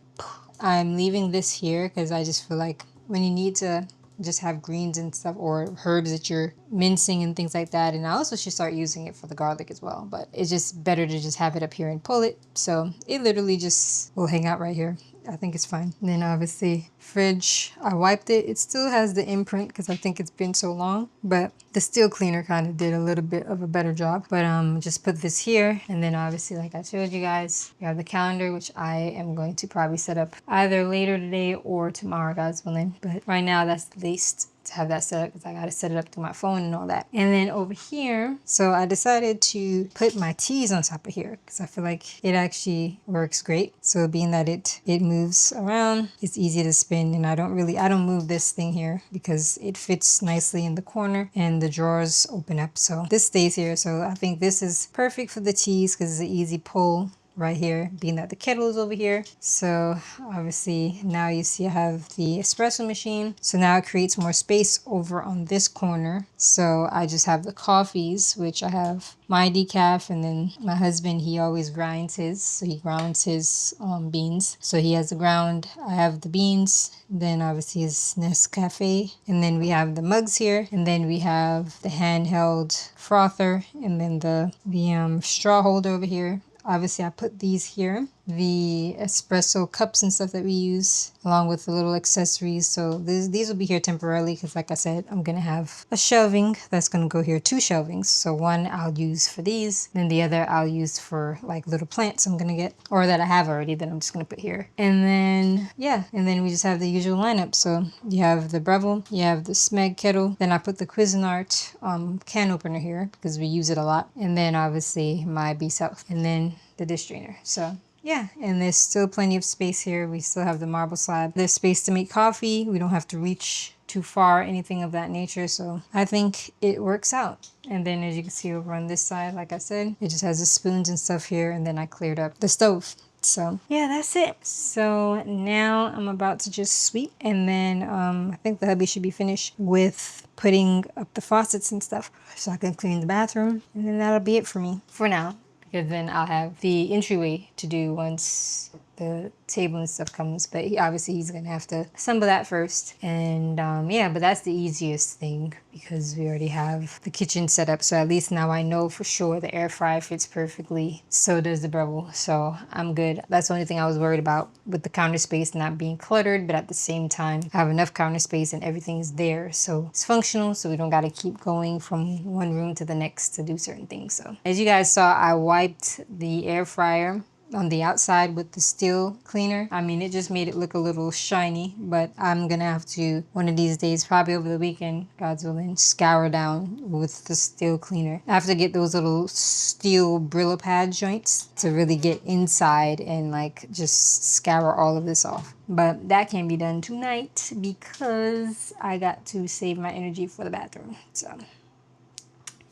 I'm leaving this here because I just feel like when you need to just have greens and stuff or herbs that you're mincing and things like that. And I also should start using it for the garlic as well, but it's just better to just have it up here and pull it. So it literally just will hang out right here. I think it's fine. And then obviously fridge, I wiped it. It still has the imprint because I think it's been so long, but the steel cleaner kind of did a little bit of a better job. But just put this here. And then obviously, like I showed you guys, you have the calendar, which I am going to probably set up either later today or tomorrow, God's willing. But right now that's the least to have that set up because I got to set it up through my phone and all that. And then over here, so I decided to put my teas on top of here because I feel like it actually works great. So being that it moves around, it's easy to spin, and I don't move this thing here because it fits nicely in the corner and the drawers open up. So this stays here. So I think this is perfect for the teas because it's an easy pull. right here, being that the kettle is over here. So obviously now you see I have the espresso machine. So now it creates more space over on this corner. So I just have the coffees, which I have my decaf, and then my husband, he always grinds his. So he grounds his beans. So he has the ground, I have the beans, then obviously his Nescafe, and then we have the mugs here, and then we have the handheld frother, and then the straw holder over here. Obviously, I put these here, the espresso cups and stuff that we use, along with the little accessories. So these will be here temporarily because, like I said, I'm going to have a shelving that's going to go here, 2 shelvings. So one I'll use for these, then the other I'll use for like little plants I'm going to get, or that I have already that I'm just going to put here. And then, yeah, and then we just have the usual lineup. So you have the Breville, you have the Smeg kettle, then I put the Cuisinart can opener here because we use it a lot. And then obviously my B-South, and then the dish drainer. So yeah, and there's still plenty of space here. We still have the marble slab. There's space to make coffee. We don't have to reach too far, anything of that nature. So I think it works out. And then as you can see over on this side, like I said, it just has the spoons and stuff here. And then I cleared up the stove. So yeah, that's it. So now I'm about to just sweep, and then I think the hubby should be finished with putting up the faucets and stuff so I can clean the bathroom, and then that'll be it for me for now. Because then I'll have the entryway to do once the table and stuff comes. But obviously he's going to have to assemble that first. And yeah, but that's the easiest thing because we already have the kitchen set up. So at least now I know for sure the air fryer fits perfectly. So does the Breville. So I'm good. That's the only thing I was worried about with the counter space not being cluttered. But at the same time, I have enough counter space and everything is there. So it's functional. So we don't got to keep going from one room to the next to do certain things. So as you guys saw, I wiped the air fryer on the outside with the steel cleaner. I mean, it just made it look a little shiny, but I'm gonna have to, one of these days, probably over the weekend, God's willing, scour down with the steel cleaner. I have to get those little steel Brillo pad joints to really get inside and like just scour all of this off. But that can be done tonight because I got to save my energy for the bathroom. So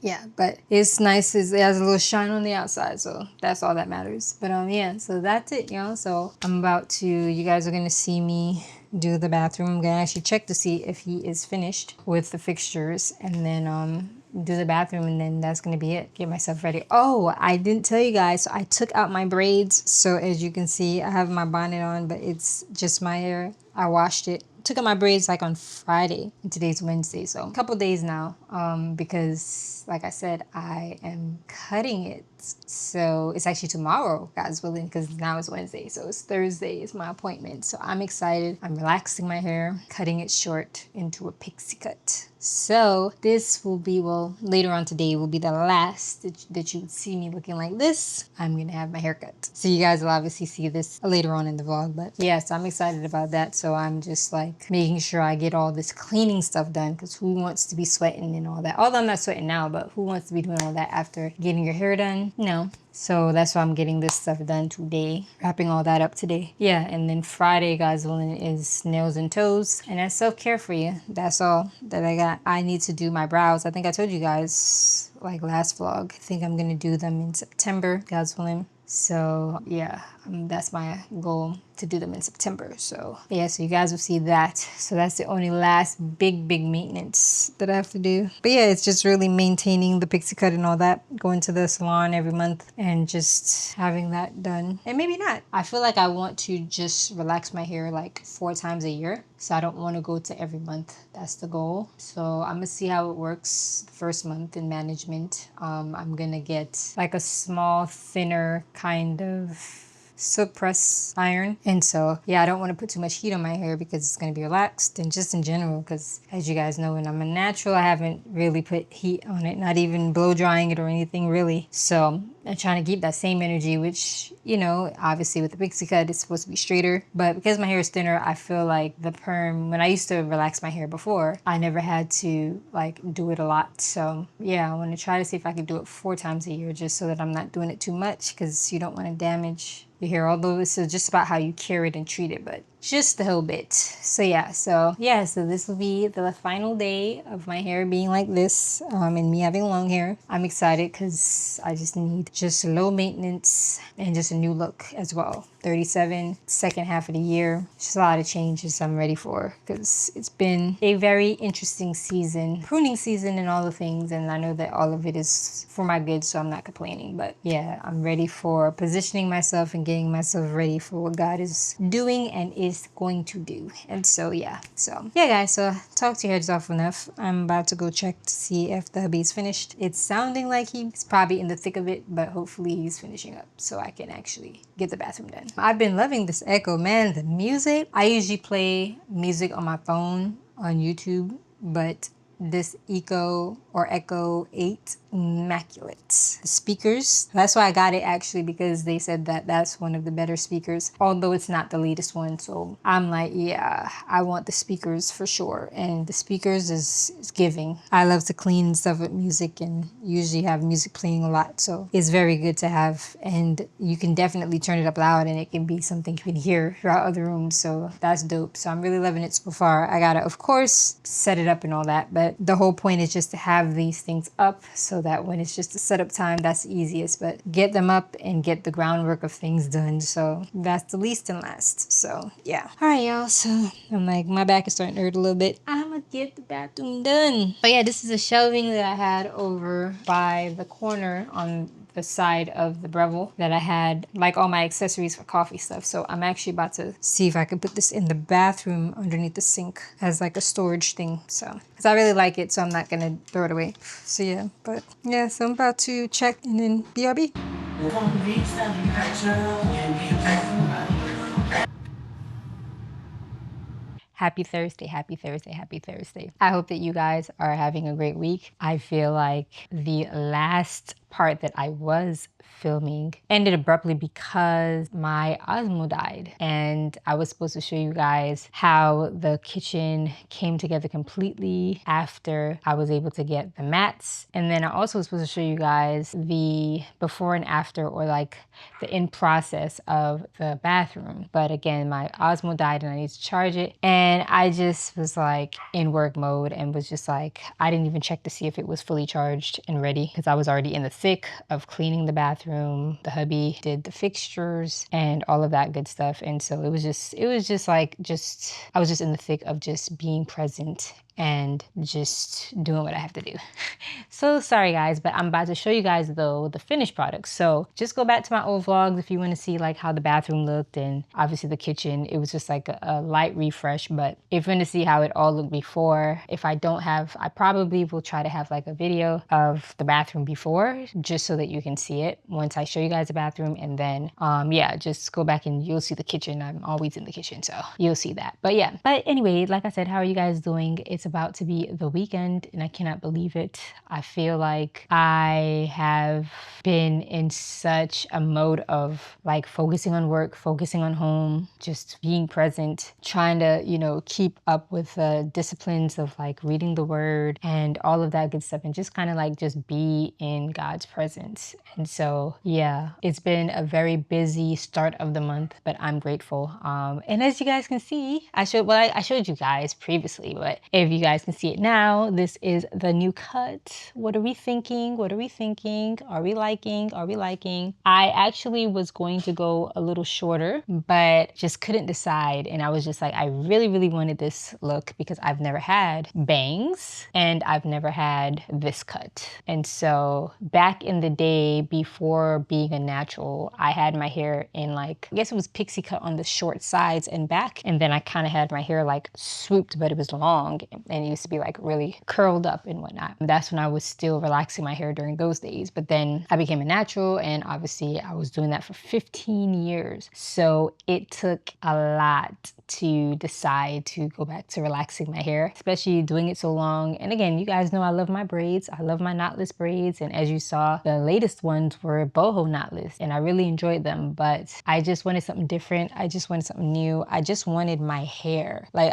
yeah, but it's nice. It has a little shine on the outside, so that's all that matters. But yeah, so that's it, y'all. So I'm about to, you guys are gonna see me do the bathroom. I'm gonna actually check to see if he is finished with the fixtures, and then do the bathroom, and then that's gonna be it. Get myself ready. Oh, I didn't tell you guys, so I took out my braids. So as you can see, I have my bonnet on, but it's just my hair. I washed it. Took out my braids like on Friday, and today's Wednesday, so a couple days now, because like I said, I am cutting it. So it's actually tomorrow, God's willing, because now it's Wednesday, so it's Thursday is my appointment. So I'm excited. I'm relaxing my hair, cutting it short into a pixie cut. So this will be, well, later on today will be the last that you would see me looking like this. I'm gonna have my hair cut. So you guys will obviously see this later on in the vlog, but yeah, so I'm excited about that. So I'm just like making sure I get all this cleaning stuff done, because who wants to be sweating and all that? Although I'm not sweating now, but who wants to be doing all that after getting your hair done? No. So that's why I'm getting this stuff done today, wrapping all that up today. Yeah, and then Friday, God's willing, is nails and toes, and that's self-care for you. That's all that I got. I need to do my brows. I think I told you guys like last vlog. I think I'm gonna do them in September, God's willing. So yeah, that's my goal, to do them in September. So yeah, so you guys will see that. So that's the only last big maintenance that I have to do. But yeah, it's just really maintaining the pixie cut and all that, going to the salon every month and just having that done. And maybe not. I feel like I want to just relax my hair like 4 times a year. So I don't want to go to every month. That's the goal. So I'm gonna see how it works the first month in management. I'm gonna get like a small, thinner kind of silk press iron, and so yeah, I don't want to put too much heat on my hair because it's going to be relaxed, and just in general, because as you guys know, when I'm a natural, I haven't really put heat on it, not even blow drying it or anything really. So I'm trying to keep that same energy, which, you know, obviously with the pixie cut it's supposed to be straighter, but because my hair is thinner, I feel like the perm, when I used to relax my hair before, I never had to like do it a lot. So yeah, I want to try to see if I can do it 4 times a year, just so that I'm not doing it too much, because you don't want to damage your hair, although it's just about how you care it and treat it. But just a whole bit. So so this will be the final day of my hair being like this, and me having long hair. I'm excited because I just need just low maintenance and just a new look as well. 37, second half of the year. Just a lot of changes I'm ready for because it's been a very interesting season, pruning season and all the things, and I know that all of it is for my good, so I'm not complaining. But yeah, I'm ready for positioning myself and getting myself ready for what God is doing and is going to do. And so guys, so talked your heads off enough. I'm about to go check to see if the hubby's finished. It's sounding like he's probably in the thick of it, but hopefully he's finishing up so I can actually get the bathroom done. I've been loving this Echo, man. The music, I usually play music on my phone on YouTube, but this Echo 8, immaculate. The speakers, that's why I got it actually, because they said that that's one of the better speakers, although it's not the latest one. So I'm like, yeah, I want the speakers for sure. And the speakers is giving. I love to clean stuff with music and usually have music playing a lot. So it's very good to have, and you can definitely turn it up loud and it can be something you can hear throughout other rooms. So that's dope. So I'm really loving it so far. I gotta, of course, set it up and all that, but the whole point is just to have these things up so that when it's just a setup time, that's the easiest. But get them up and get the groundwork of things done. So that's the least and last. So yeah. All right, y'all. So I'm like, my back is starting to hurt a little bit. I'm gonna get the bathroom done. But yeah, this is a shelving that I had over by the corner on the side of the Breville that I had like all my accessories for coffee stuff. So I'm actually about to see if I can put this in the bathroom underneath the sink as like a storage thing. So, because I really like it, so I'm not gonna throw it away. So yeah, but yeah, so I'm about to check and then BRB. Happy Thursday, happy Thursday, happy Thursday. I hope that you guys are having a great week. I feel like the last part that I was filming ended abruptly because my Osmo died, and I was supposed to show you guys how the kitchen came together completely after I was able to get the mats, and then I also was supposed to show you guys the before and after, or like the in process of the bathroom. But again, my Osmo died and I need to charge it, and I just was like in work mode and was just like, I didn't even check to see if it was fully charged and ready because I was already in the thick of cleaning the bathroom. The hubby did the fixtures and all of that good stuff. And so it was just like, I was just in the thick of just being present and just doing what I have to do. So sorry guys, but I'm about to show you guys though the finished product. So just go back to my old vlogs if you want to see like how the bathroom looked, and obviously the kitchen. It was just like a light refresh, but if you want to see how it all looked before, if I don't have, I probably will try to have like a video of the bathroom before, just so that you can see it once I show you guys the bathroom. And then yeah, just go back and you'll see the kitchen. I'm always in the kitchen, so you'll see that. But yeah, but anyway, like I said, how are you guys doing? It's about to be the weekend and I cannot believe it. I feel like I have been in such a mode of like focusing on work, focusing on home, just being present, trying to, you know, keep up with the disciplines of like reading the word and all of that good stuff, and just kind of like just be in God's presence. And so yeah, it's been a very busy start of the month, but I'm grateful. And as you guys can see, I showed you guys previously, but if you guys can see it now, this is the new cut. What are we thinking? What are we thinking? Are we liking? Are we liking? I actually was going to go a little shorter, but just couldn't decide. And I was just like, I really, really wanted this look because I've never had bangs and I've never had this cut. And so back in the day before being a natural, I had my hair in like, I guess it was pixie cut on the short sides and back. And then I kind of had my hair like swooped, but it was long and it used to be like really curled up and whatnot. That's when I was still relaxing my hair during those days. But then I became a natural, and obviously I was doing that for 15 years. So it took a lot to decide to go back to relaxing my hair, especially doing it so long. And again, you guys know I love my braids. I love my knotless braids. And as you saw, the latest ones were boho knotless and I really enjoyed them, but I just wanted something different. I just wanted something new. I just wanted my hair. Like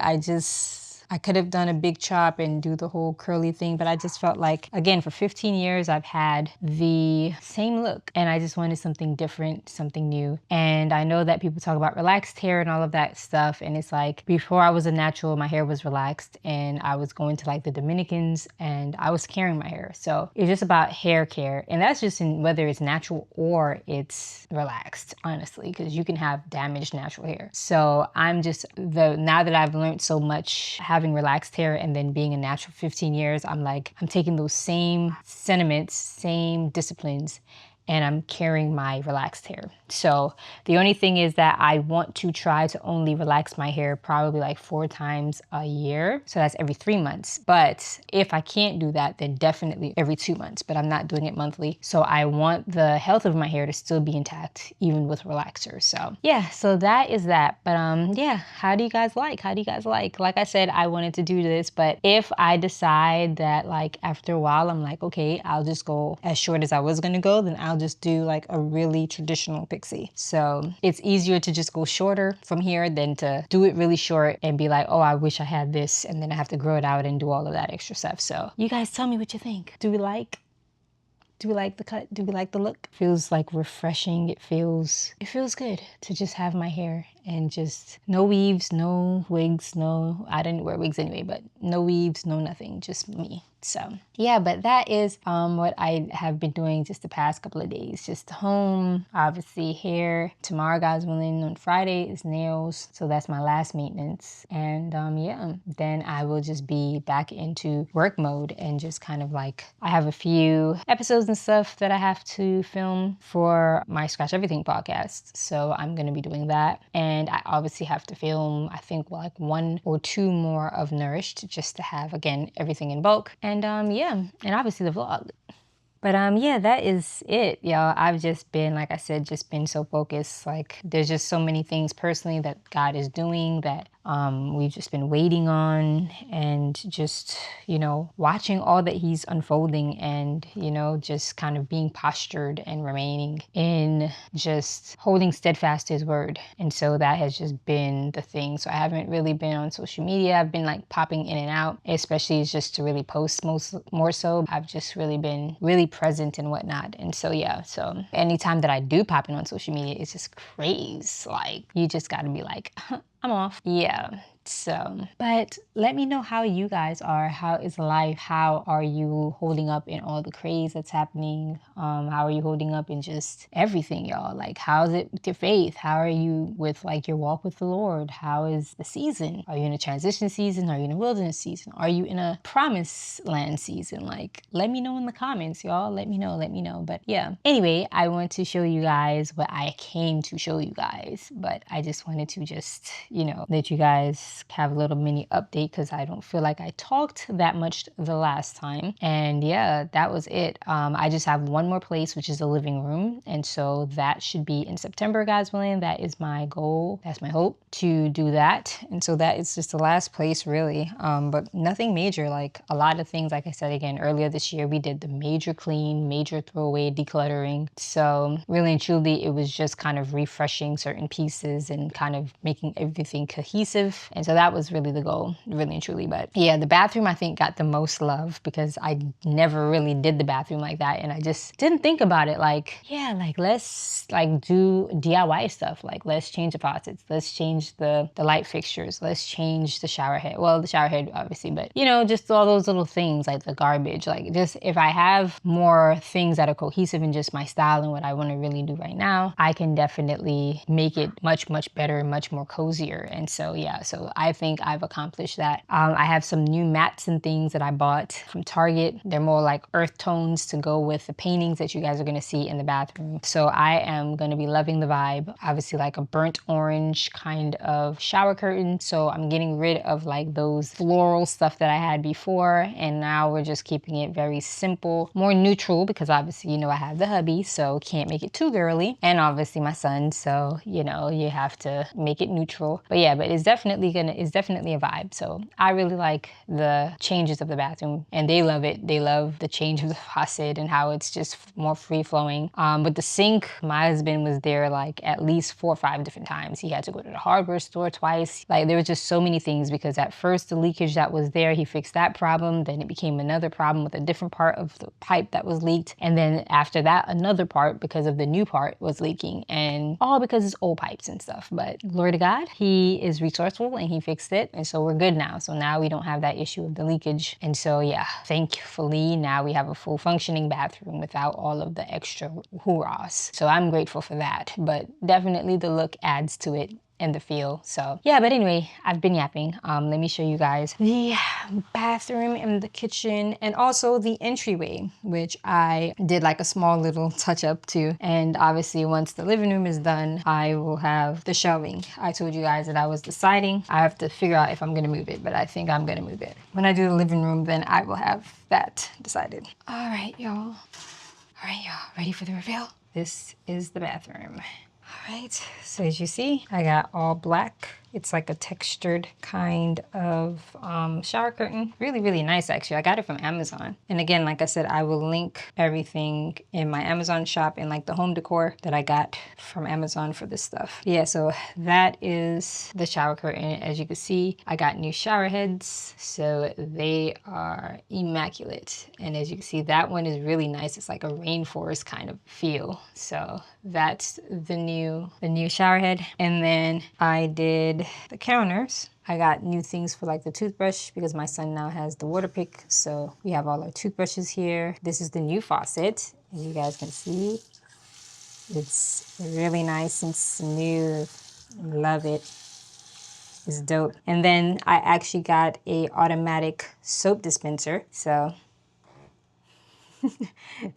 I could have done a big chop and do the whole curly thing, but I just felt like, again, for 15 years, I've had the same look and I just wanted something different, something new. And I know that people talk about relaxed hair and all of that stuff. And it's like, before I was a natural, my hair was relaxed and I was going to like the Dominicans and I was caring my hair. So it's just about hair care. And that's just in whether it's natural or it's relaxed, honestly, because you can have damaged natural hair. So I'm just, now that I've learned so much having relaxed hair and then being a natural 15 years, I'm like, I'm taking those same sentiments, same disciplines, and I'm carrying my relaxed hair. So the only thing is that I want to try to only relax my hair probably like 4 times a year. So that's every 3 months. But if I can't do that, then definitely every 2 months, but I'm not doing it monthly. So I want the health of my hair to still be intact, even with relaxers. So yeah, so that is that. But yeah, how do you guys like? How do you guys like? Like I said, I wanted to do this, but if I decide that like after a while, I'm like, okay, I'll just go as short as I was gonna go, then I'll just do like a really traditional pixie. So it's easier to just go shorter from here than to do it really short and be like, oh, I wish I had this, and then I have to grow it out and do all of that extra stuff. So you guys tell me what you think. Do we like the cut? Do we like the look? Feels like refreshing. It feels good to just have my hair and just no weaves, no wigs, I didn't wear wigs anyway, but no weaves, no nothing, just me. So yeah, but that is what I have been doing just the past couple of days. Just home, obviously hair. Tomorrow, God's willing, on Friday is nails. So that's my last maintenance. And yeah, then I will just be back into work mode and just kind of like, I have a few episodes and stuff that I have to film for my Scratch Everything podcast. So I'm going to be doing that. And I obviously have to film, I think like 1 or 2 more of Nourished just to have, again, everything in bulk. And yeah, and obviously the vlog. But yeah, that is it, y'all. I've just been, like I said, just been so focused. Like there's just so many things personally that God is doing that we've just been waiting on, and just, you know, watching all that he's unfolding, and, you know, just kind of being postured and remaining in just holding steadfast to his word. And so that has just been the thing. So I haven't really been on social media. I've been like popping in and out, especially just to really post more so. I've just really been really present and whatnot. And so yeah, so anytime that I do pop in on social media, it's just crazy. Like you just gotta be like, I'm off. Yeah. So, but let me know how you guys are. How is life? How are you holding up in all the craze that's happening? How are you holding up in just everything, y'all? Like, how's it with your faith? How are you with like your walk with the Lord? How is the season? Are you in a transition season? Are you in a wilderness season? Are you in a promised land season? Like, let me know in the comments, y'all. Let me know. But yeah, anyway, I want to show you guys what I came to show you guys, but I just wanted to just, you know, let you guys have a little mini update because I don't feel like I talked that much the last time. And yeah, that was it. I just have one more place, which is the living room, and so that should be in September, God's willing. That is my goal. That's my hope, to do that. And so that is just the last place, really. But nothing major. Like a lot of things, like I said again earlier this year, we did the major clean, major throwaway, decluttering. So really and truly, it was just kind of refreshing certain pieces and kind of making everything cohesive. And so that was really the goal, really and truly. But yeah, the bathroom I think got the most love because I never really did the bathroom like that. And I just didn't think about it like, yeah, like let's like do DIY stuff. Like let's change the faucets. Let's change the light fixtures. Let's change the shower head. Well, the shower head obviously, but you know, just all those little things like the garbage. Like just if I have more things that are cohesive in just my style and what I want to really do right now, I can definitely make it much, much better, much more cozier. And so yeah, so I think I've accomplished that. I have some new mats and things that I bought from Target. They're more like earth tones to go with the paintings that you guys are going to see in the bathroom. So I am going to be loving the vibe. Obviously like a burnt orange kind of shower curtain. So I'm getting rid of like those floral stuff that I had before. And now we're just keeping it very simple, more neutral, because obviously, you know, I have the hubby, so can't make it too girly. And obviously my son. So, you know, you have to make it neutral. But yeah, but it's definitely going then is definitely a vibe. So I really like the changes of the bathroom, and they love it. They love the change of the faucet and how it's just more free flowing. But the sink, my husband was there like at least 4 or 5 different times. He had to go to the hardware store twice. Like there was just so many things, because at first the leakage that was there, he fixed that problem. Then it became another problem with a different part of the pipe that was leaked. And then after that, another part because of the new part was leaking, and all because it's old pipes and stuff. But glory to God, he is resourceful and he fixed it. And so we're good now. So now we don't have that issue of the leakage. And so yeah, thankfully now we have a full functioning bathroom without all of the extra hoorahs. So I'm grateful for that, but definitely the look adds to it and the feel. So yeah, but anyway, I've been yapping. Let me show you guys the bathroom and the kitchen, and also the entryway, which I did like a small little touch up to. And obviously once the living room is done, I will have the shelving. I told you guys that I was deciding. I have to figure out if I'm gonna move it, but I think I'm gonna move it. When I do the living room, then I will have that decided. All right, y'all. Ready for the reveal? This is the bathroom. All right, so as you see, I got all black. It's like a textured kind of shower curtain. Really, really nice, actually. I got it from Amazon. And again, like I said, I will link everything in my Amazon shop and like the home decor that I got from Amazon for this stuff. Yeah, so that is the shower curtain. As you can see, I got new shower heads, so they are immaculate. And as you can see, that one is really nice. It's like a rainforest kind of feel. So that's the new shower head. And then I did the counters. I got new things for like the toothbrush because my son now has the water pick. So we have all our toothbrushes here. This is the new faucet. As you guys can see, it's really nice and smooth. Love it. It's dope. And then I actually got a automatic soap dispenser. So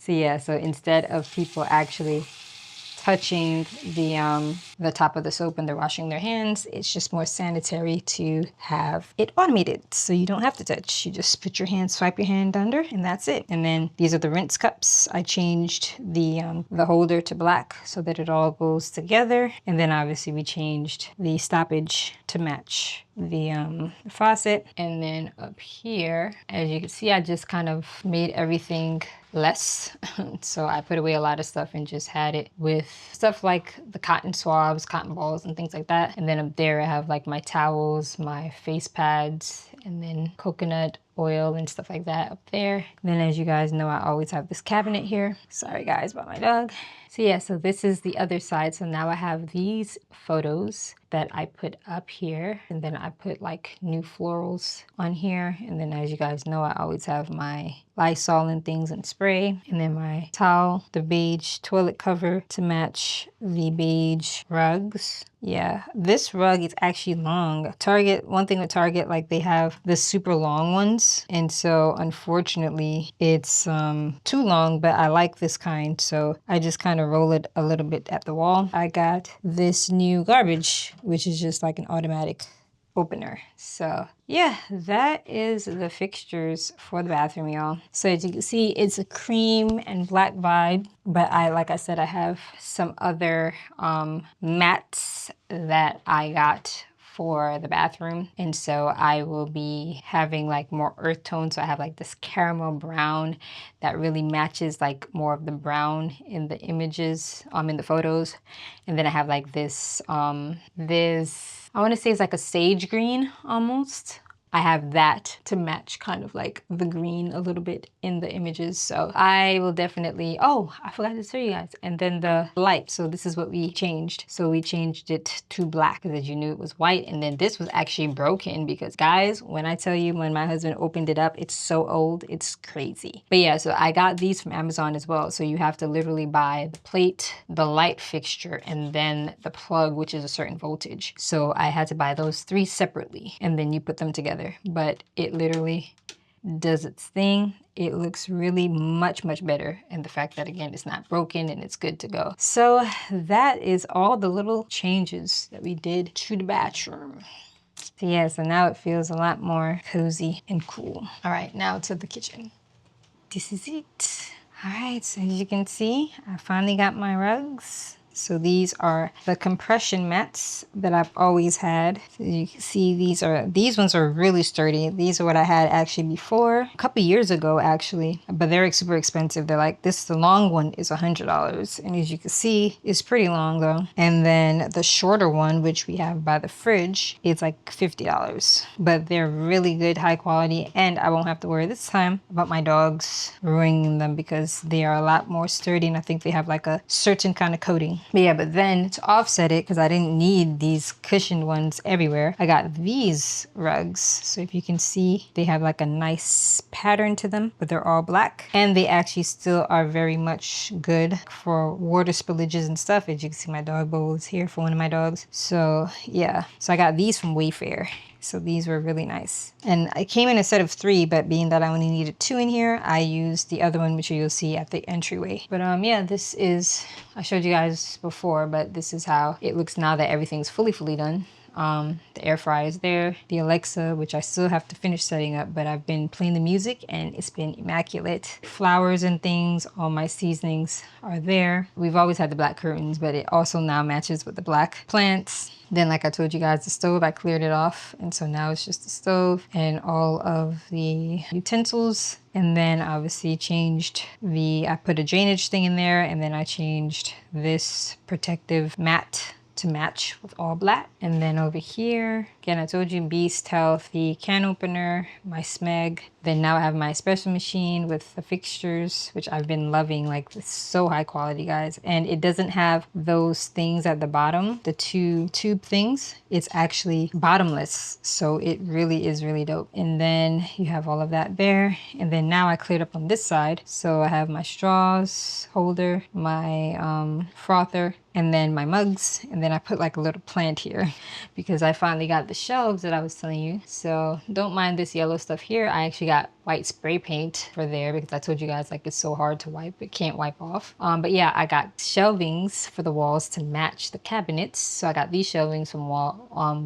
yeah, so instead of people actually touching the top of the soap when they're washing their hands, it's just more sanitary to have it automated, so you don't have to touch. You just put your hand, swipe your hand under, and that's it. And then these are the rinse cups. I changed the holder to black so that it all goes together. And then obviously we changed the stoppage to match the faucet. And then up here, as you can see, I just kind of made everything less. So I put away a lot of stuff and just had it with stuff like the cotton swabs, cotton balls, and things like that. And then up there I have like my towels, my face pads, and then coconut oil and stuff like that up there. And then as you guys know, I always have this cabinet here. Sorry guys about my dog. So yeah, so this is the other side. So now I have these photos that I put up here, and then I put like new florals on here. And then as you guys know, I always have my Lysol and things and spray, and then my towel, the beige toilet cover to match the beige rugs. Yeah, this rug is actually long. Target, one thing with Target, like they have the super long ones, and so unfortunately it's too long, but I like this kind, so I just kind of roll it a little bit at the wall. I got this new garbage, which is just like an automatic opener. So yeah, that is the fixtures for the bathroom, y'all. So as you can see, it's a cream and black vibe, but like I said, I have some other mattes that I got for the bathroom, and so I will be having like more earth tones. So I have like this caramel brown that really matches like more of the brown in the images, in the photos. And then I have like this I want to say it's like a sage green almost. I have that to match kind of like the green a little bit in the images. So I will definitely, oh, I forgot to show you guys. And then the light. So this is what we changed. So we changed it to black because you knew it was white. And then this was actually broken because guys, when I tell you, when my husband opened it up, it's so old, it's crazy. But yeah, so I got these from Amazon as well. So you have to literally buy the plate, the light fixture, and then the plug, which is a certain voltage. So I had to buy those 3 separately, and then you put them together. But it literally does its thing. It looks really much better, and the fact that again it's not broken and it's good to go. So that is all the little changes that we did to the bathroom. So yeah, so now it feels a lot more cozy and cool. All right, now to the kitchen. This is it. All right, so as you can see, I finally got my rugs. So these are the compression mats that I've always had. So you can see these ones are really sturdy. These are what I had actually before, a couple years ago actually, but they're super expensive. They're like this, the long one is $100. And as you can see, it's pretty long though. And then the shorter one, which we have by the fridge, it's like $50. But they're really good, high quality, and I won't have to worry this time about my dogs ruining them because they are a lot more sturdy, and I think they have like a certain kind of coating. But yeah, but then to offset it, because I didn't need these cushioned ones everywhere, I got these rugs. So if you can see, they have like a nice pattern to them, but they're all black, and they actually still are very much good for water spillages and stuff. As you can see, my dog bowl is here for one of my dogs. So yeah, so I got these from Wayfair. So these were really nice. And I came in a set of 3, but being that I only needed 2 in here, I used the other one, which you'll see at the entryway. But yeah, this is, I showed you guys before, but this is how it looks now that everything's fully done. The air fryer is there, the Alexa, which I still have to finish setting up, but I've been playing the music and it's been immaculate. Flowers and things, all my seasonings are there. We've always had the black curtains, but it also now matches with the black plants. Then, like I told you guys, the stove, I cleared it off. And so now it's just the stove and all of the utensils. And then obviously I put a drainage thing in there, and then I changed this protective mat to match with all black. And then over here, again, I told you Beast Health, the can opener, my Smeg. Then now I have my espresso machine with the fixtures, which I've been loving. Like, it's so high quality, guys. And it doesn't have those things at the bottom, the 2 tube things. It's actually bottomless. So it really is really dope. And then you have all of that there. And then now I cleared up on this side. So I have my straws holder, my frother, and then my mugs. And then I put like a little plant here because I finally got the shelves that I was telling you. So don't mind this yellow stuff here. I actually got white spray paint for there because I told you guys like it's so hard to wipe, it can't wipe off. But yeah, I got shelvings for the walls to match the cabinets. So I got these shelvings from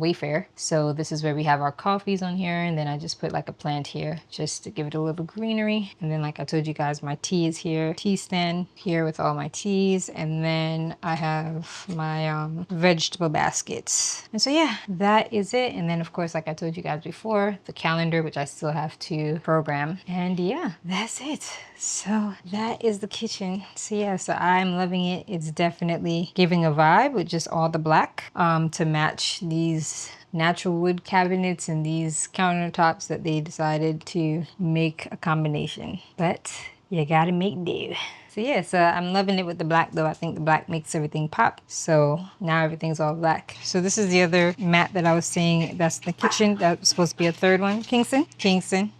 Wayfair. So this is where we have our coffees on here, and then I just put like a plant here just to give it a little greenery. And then like I told you guys, my tea is here, tea stand here with all my teas, and then I have my vegetable baskets. And so yeah, that is it. And then of course, like I told you guys before, the calendar, which I still have to program. And yeah, that's it. So that is the kitchen. So yeah, so I'm loving it. It's definitely giving a vibe with just all the black to match these natural wood cabinets and these countertops that they decided to make a combination. But you gotta make do. So yeah, so I'm loving it with the black though. I think the black makes everything pop. So now everything's all black. So this is the other mat that I was saying, that's the kitchen. That was supposed to be a third one. Kingston.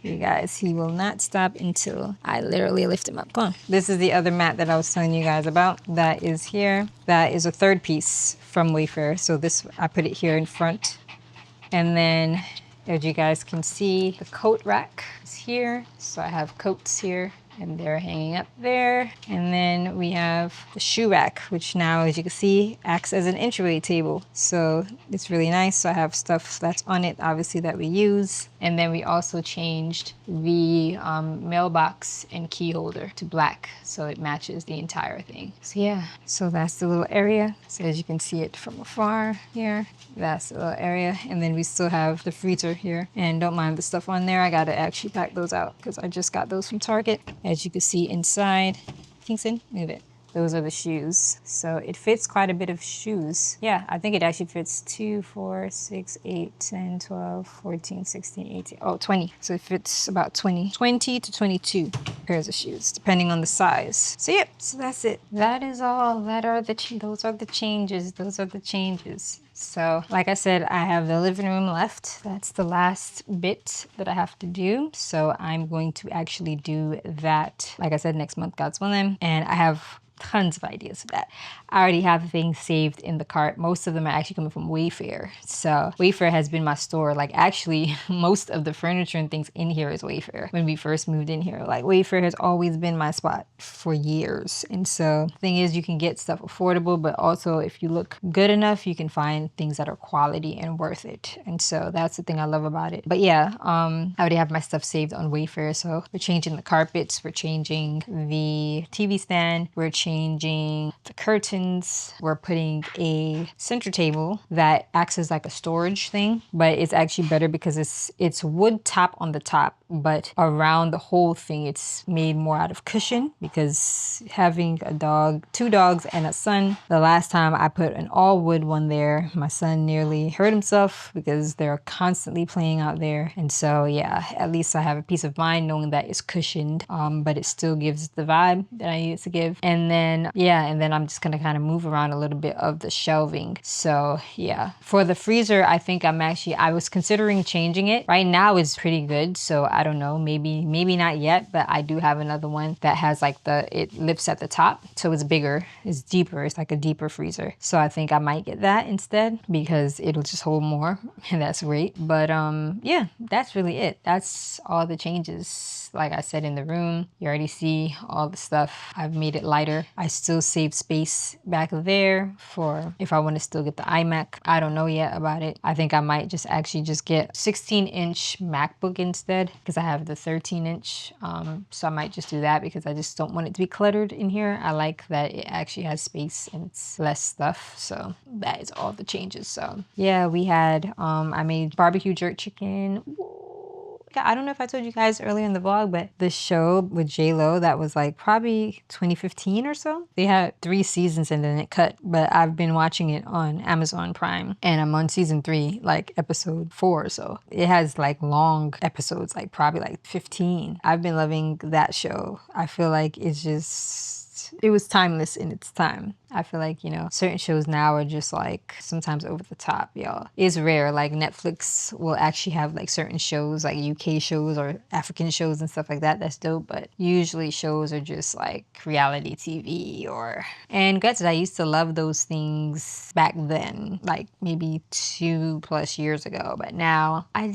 You guys, he will not stop until I literally lift him up. Come on. This is the other mat that I was telling you guys about. That is here. That is a third piece from Wayfair. So this, I put it here in front. And then as you guys can see, the coat rack is here. So I have coats here, and they're hanging up there. And then we have the shoe rack, which now, as you can see, acts as an entryway table. So it's really nice. So I have stuff that's on it, obviously, that we use. And then we also changed the mailbox and key holder to black, so it matches the entire thing. So yeah, so that's the little area. So as you can see it from afar here, that's the little area. And then we still have the freezer here. And don't mind the stuff on there. I gotta actually pack those out because I just got those from Target. As you can see inside, Kingston, move it. Those are the shoes. So it fits quite a bit of shoes. Yeah, I think it actually fits 2, 4, 6, 8, 10, 12, 14, 16, 18, 20. So it fits about 20 to 22 pairs of shoes, depending on the size. So yep, so that's it. That is all. Those are the changes. So like I said, I have the living room left. That's the last bit that I have to do. So I'm going to actually do that, like I said, next month, God's willing. And I have tons of ideas for that. I already have things saved in the cart. Most of them are actually coming from Wayfair. So Wayfair has been my store. Like actually most of the furniture and things in here is Wayfair. When we first moved in here, like Wayfair has always been my spot for years. And so the thing is, you can get stuff affordable, but also if you look good enough, you can find things that are quality and worth it. And so that's the thing I love about it. But yeah, I already have my stuff saved on Wayfair. So we're changing the carpets, we're changing the TV stand, we're changing the curtains. We're putting a center table that acts as like a storage thing, but it's actually better because it's wood top on the top, but around the whole thing it's made more out of cushion, because having a dog, 2 dogs and a son, the last time I put an all wood one there, my son nearly hurt himself because they're constantly playing out there. And so yeah, at least I have a peace of mind knowing that it's cushioned, but it still gives the vibe that I need it to give. And then yeah, and then I'm just gonna kind of move around a little bit of the shelving. So yeah, for the freezer, I think I was considering changing it. Right now it's pretty good, so I don't know, maybe not yet, but I do have another one that has like it lifts at the top, so it's bigger, it's deeper, it's like a deeper freezer. So I think I might get that instead because it'll just hold more, and that's great. But yeah, that's really it. That's all the changes. Like I said, in the room, you already see all the stuff. I've made it lighter. I still save space back there for if I want to still get the iMac. I don't know yet about it. I think I might just get 16-inch MacBook instead, because I have the 13-inch. So I might just do that because I just don't want it to be cluttered in here. I like that it actually has space and it's less stuff. So that is all the changes. So yeah, we had I made barbecue jerk chicken. I don't know if I told you guys earlier in the vlog, but the show with J-Lo that was like probably 2015 or so, they had 3 seasons and then it cut, but I've been watching it on Amazon Prime and I'm on season 3, like episode 4. So it has like long episodes, like probably like 15. I've been loving that show. I feel like it was timeless in its time. I feel like, you know, certain shows now are just like sometimes over the top, y'all. It's rare. Like Netflix will actually have like certain shows, like UK shows or African shows and stuff like that. That's dope. But usually shows are just like reality TV and granted, I used to love those things back then, like maybe 2+ years ago. But now I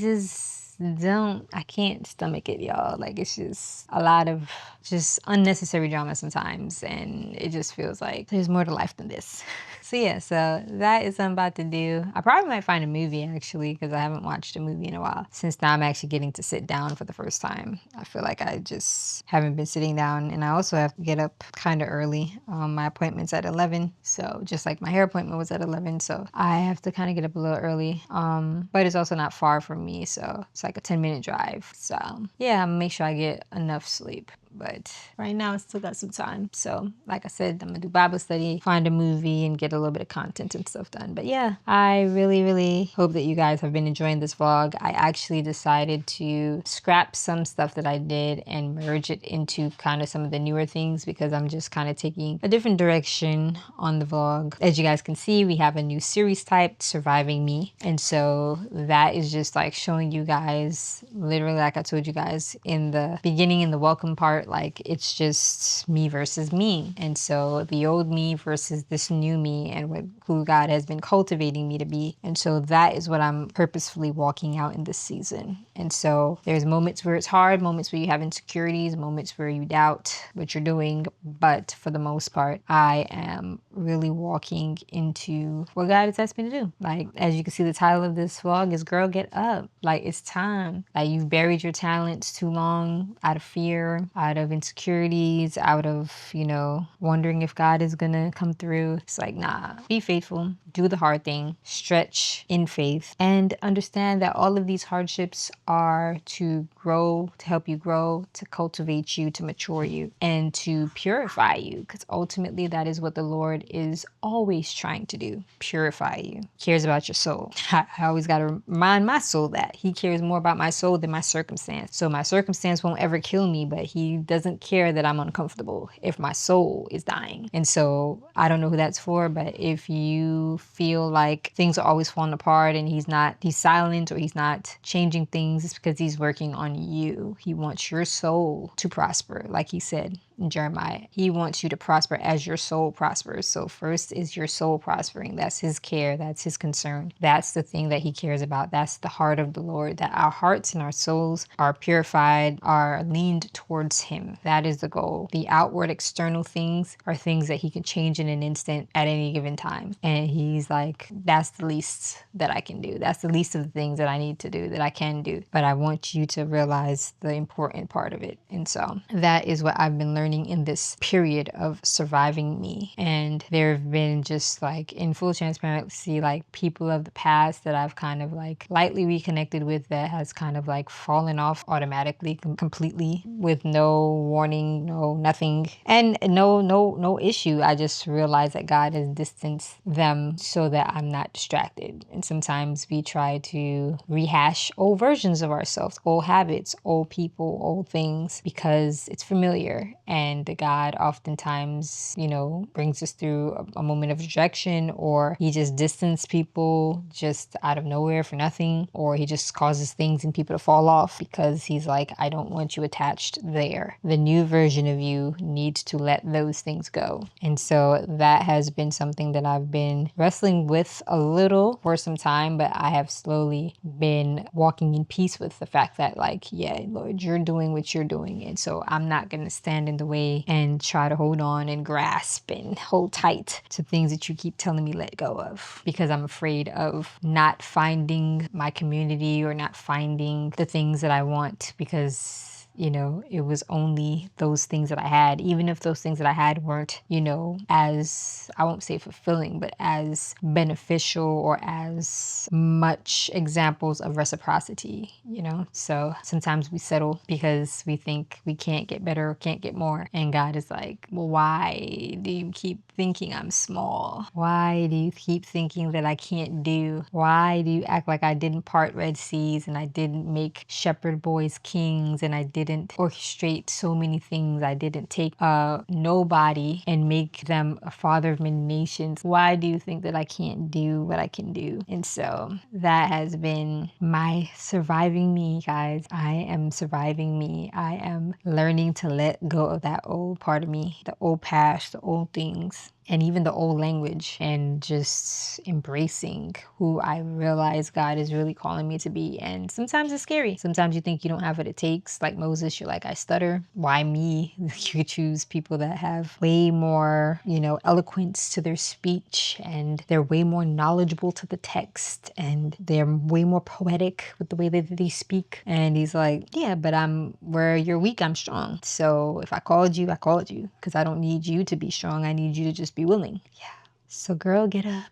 can't stomach it, y'all. Like, it's just a lot of just unnecessary drama sometimes, and it just feels like there's more to life than this. So yeah, so that is what I'm about to do. I probably might find a movie actually, because I haven't watched a movie in a while, since now I'm actually getting to sit down for the first time. I feel like I just haven't been sitting down, and I also have to get up kind of early. My appointment's at 11, so just like my hair appointment was at 11, so I have to kind of get up a little early. But it's also not far from me, so it's like a 10-minute drive. So yeah, I'm gonna make sure I get enough sleep. But right now I still got some time. So like I said, I'm gonna do Bible study, find a movie, and get a little bit of content and stuff done. But yeah, I really hope that you guys have been enjoying this vlog. I actually decided to scrap some stuff that I did and merge it into kind of some of the newer things, because I'm just kind of taking a different direction on the vlog. As you guys can see, we have a new series typed Surviving Me. And so that is just like showing you guys, literally like I told you guys in the beginning, in the welcome part, like it's just me versus me. And so the old me versus this new me, and who God has been cultivating me to be. And so that is what I'm purposefully walking out in this season. And so there's moments where it's hard, moments where you have insecurities, moments where you doubt what you're doing. But for the most part, I am really walking into what God has asked me to do. Like, as you can see, the title of this vlog is Girl Get Up. Like, it's time. Like, you've buried your talents too long out of fear, out of insecurities, out of, you know, wondering if God is gonna come through. It's like, nah, be faithful, do the hard thing, stretch in faith, and understand that all of these hardships are to grow, to help you grow, to cultivate you, to mature you, and to purify you, because ultimately that is what the Lord is always trying to do, purify you. He cares about your soul. I always got to remind my soul that He cares more about my soul than my circumstance. So my circumstance won't ever kill me, but He doesn't care that I'm uncomfortable if my soul is dying. And so I don't know who that's for, but if you feel like things are always falling apart and He's silent, or He's not changing things, it's because He's working on you. He wants your soul to prosper, like He said in Jeremiah. He wants you to prosper as your soul prospers. So first is your soul prospering. That's His care. That's His concern. That's the thing that He cares about. That's the heart of the Lord, that our hearts and our souls are purified, are leaned towards Him. That is the goal. The outward external things are things that He can change in an instant at any given time. And He's like, that's the least that I can do. That's the least of the things that I need to do, that I can do. But I want you to realize the important part of it. And so that is what I've been learning learning in this period of surviving me. And there have been just like, in full transparency, like people of the past that I've kind of like lightly reconnected with that has kind of like fallen off automatically, completely, with no warning, no nothing, and no issue. I just realized that God has distanced them so that I'm not distracted. And sometimes we try to rehash old versions of ourselves, old habits, old people, old things, because it's familiar. And God oftentimes, you know, brings us through a moment of rejection, or he just distances people just out of nowhere for nothing, or he just causes things and people to fall off because he's like, I don't want you attached there. The new version of you needs to let those things go. And so that has been something that I've been wrestling with a little for some time, but I have slowly been walking in peace with the fact that, like, yeah, Lord, you're doing what you're doing. And so I'm not going to stand in the way and try to hold on and grasp and hold tight to things that you keep telling me let go of, because I'm afraid of not finding my community or not finding the things that I want, because you know, it was only those things that I had, even if those things that I had weren't, you know, as, I won't say fulfilling, but as beneficial or as much examples of reciprocity, you know? So sometimes we settle because we think we can't get better or can't get more. And God is like, well, why do you keep thinking I'm small? Why do you keep thinking that I can't do? Why do you act like I didn't part Red Seas and I didn't make shepherd boys kings and I didn't orchestrate so many things? I didn't take a nobody and make them a father of many nations. Why do you think that I can't do what I can do? And so that has been my surviving me, guys. I am surviving me. I am learning to let go of that old part of me, the old past, the old things, and even the old language, and just embracing who I realize God is really calling me to be. And sometimes it's scary. Sometimes you think you don't have what it takes. Like Moses, you're like, I stutter. Why me? You choose people that have way more, you know, eloquence to their speech, and they're way more knowledgeable to the text, and they're way more poetic with the way that they speak. And he's like, yeah, but where you're weak, I'm strong. So if I called you, because I don't need you to be strong. I need you to just be willing. Yeah. So girl, get up.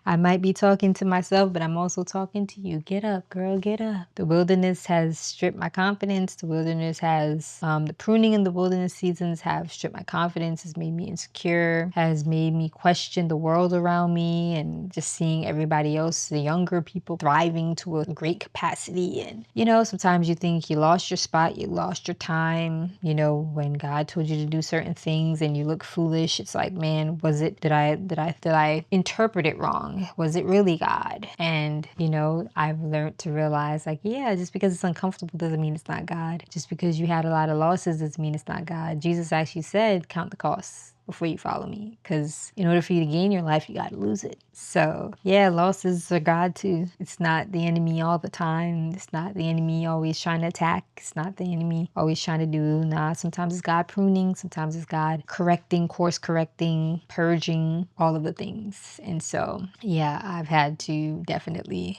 I might be talking to myself, but I'm also talking to you. Get up, girl, get up. The wilderness has stripped my confidence. The wilderness has, the pruning in the wilderness seasons have stripped my confidence, has made me insecure, has made me question the world around me, and just seeing everybody else, the younger people, thriving to a great capacity. And, you know, sometimes you think you lost your spot, you lost your time. You know, when God told you to do certain things and you look foolish, it's like, man, did I interpret it wrong? Was it really God? And, you know, I've learned to realize, like, yeah, just because it's uncomfortable doesn't mean it's not God. Just because you had a lot of losses doesn't mean it's not God. Jesus actually said, count the costs before you follow me, because in order for you to gain your life, you got to lose it. So yeah, losses are God too. It's not the enemy all the time. It's not the enemy always trying to attack. It's not the enemy always trying to do. Nah, sometimes it's God pruning. Sometimes it's God correcting, course correcting, purging, all of the things. And so yeah, I've had to definitely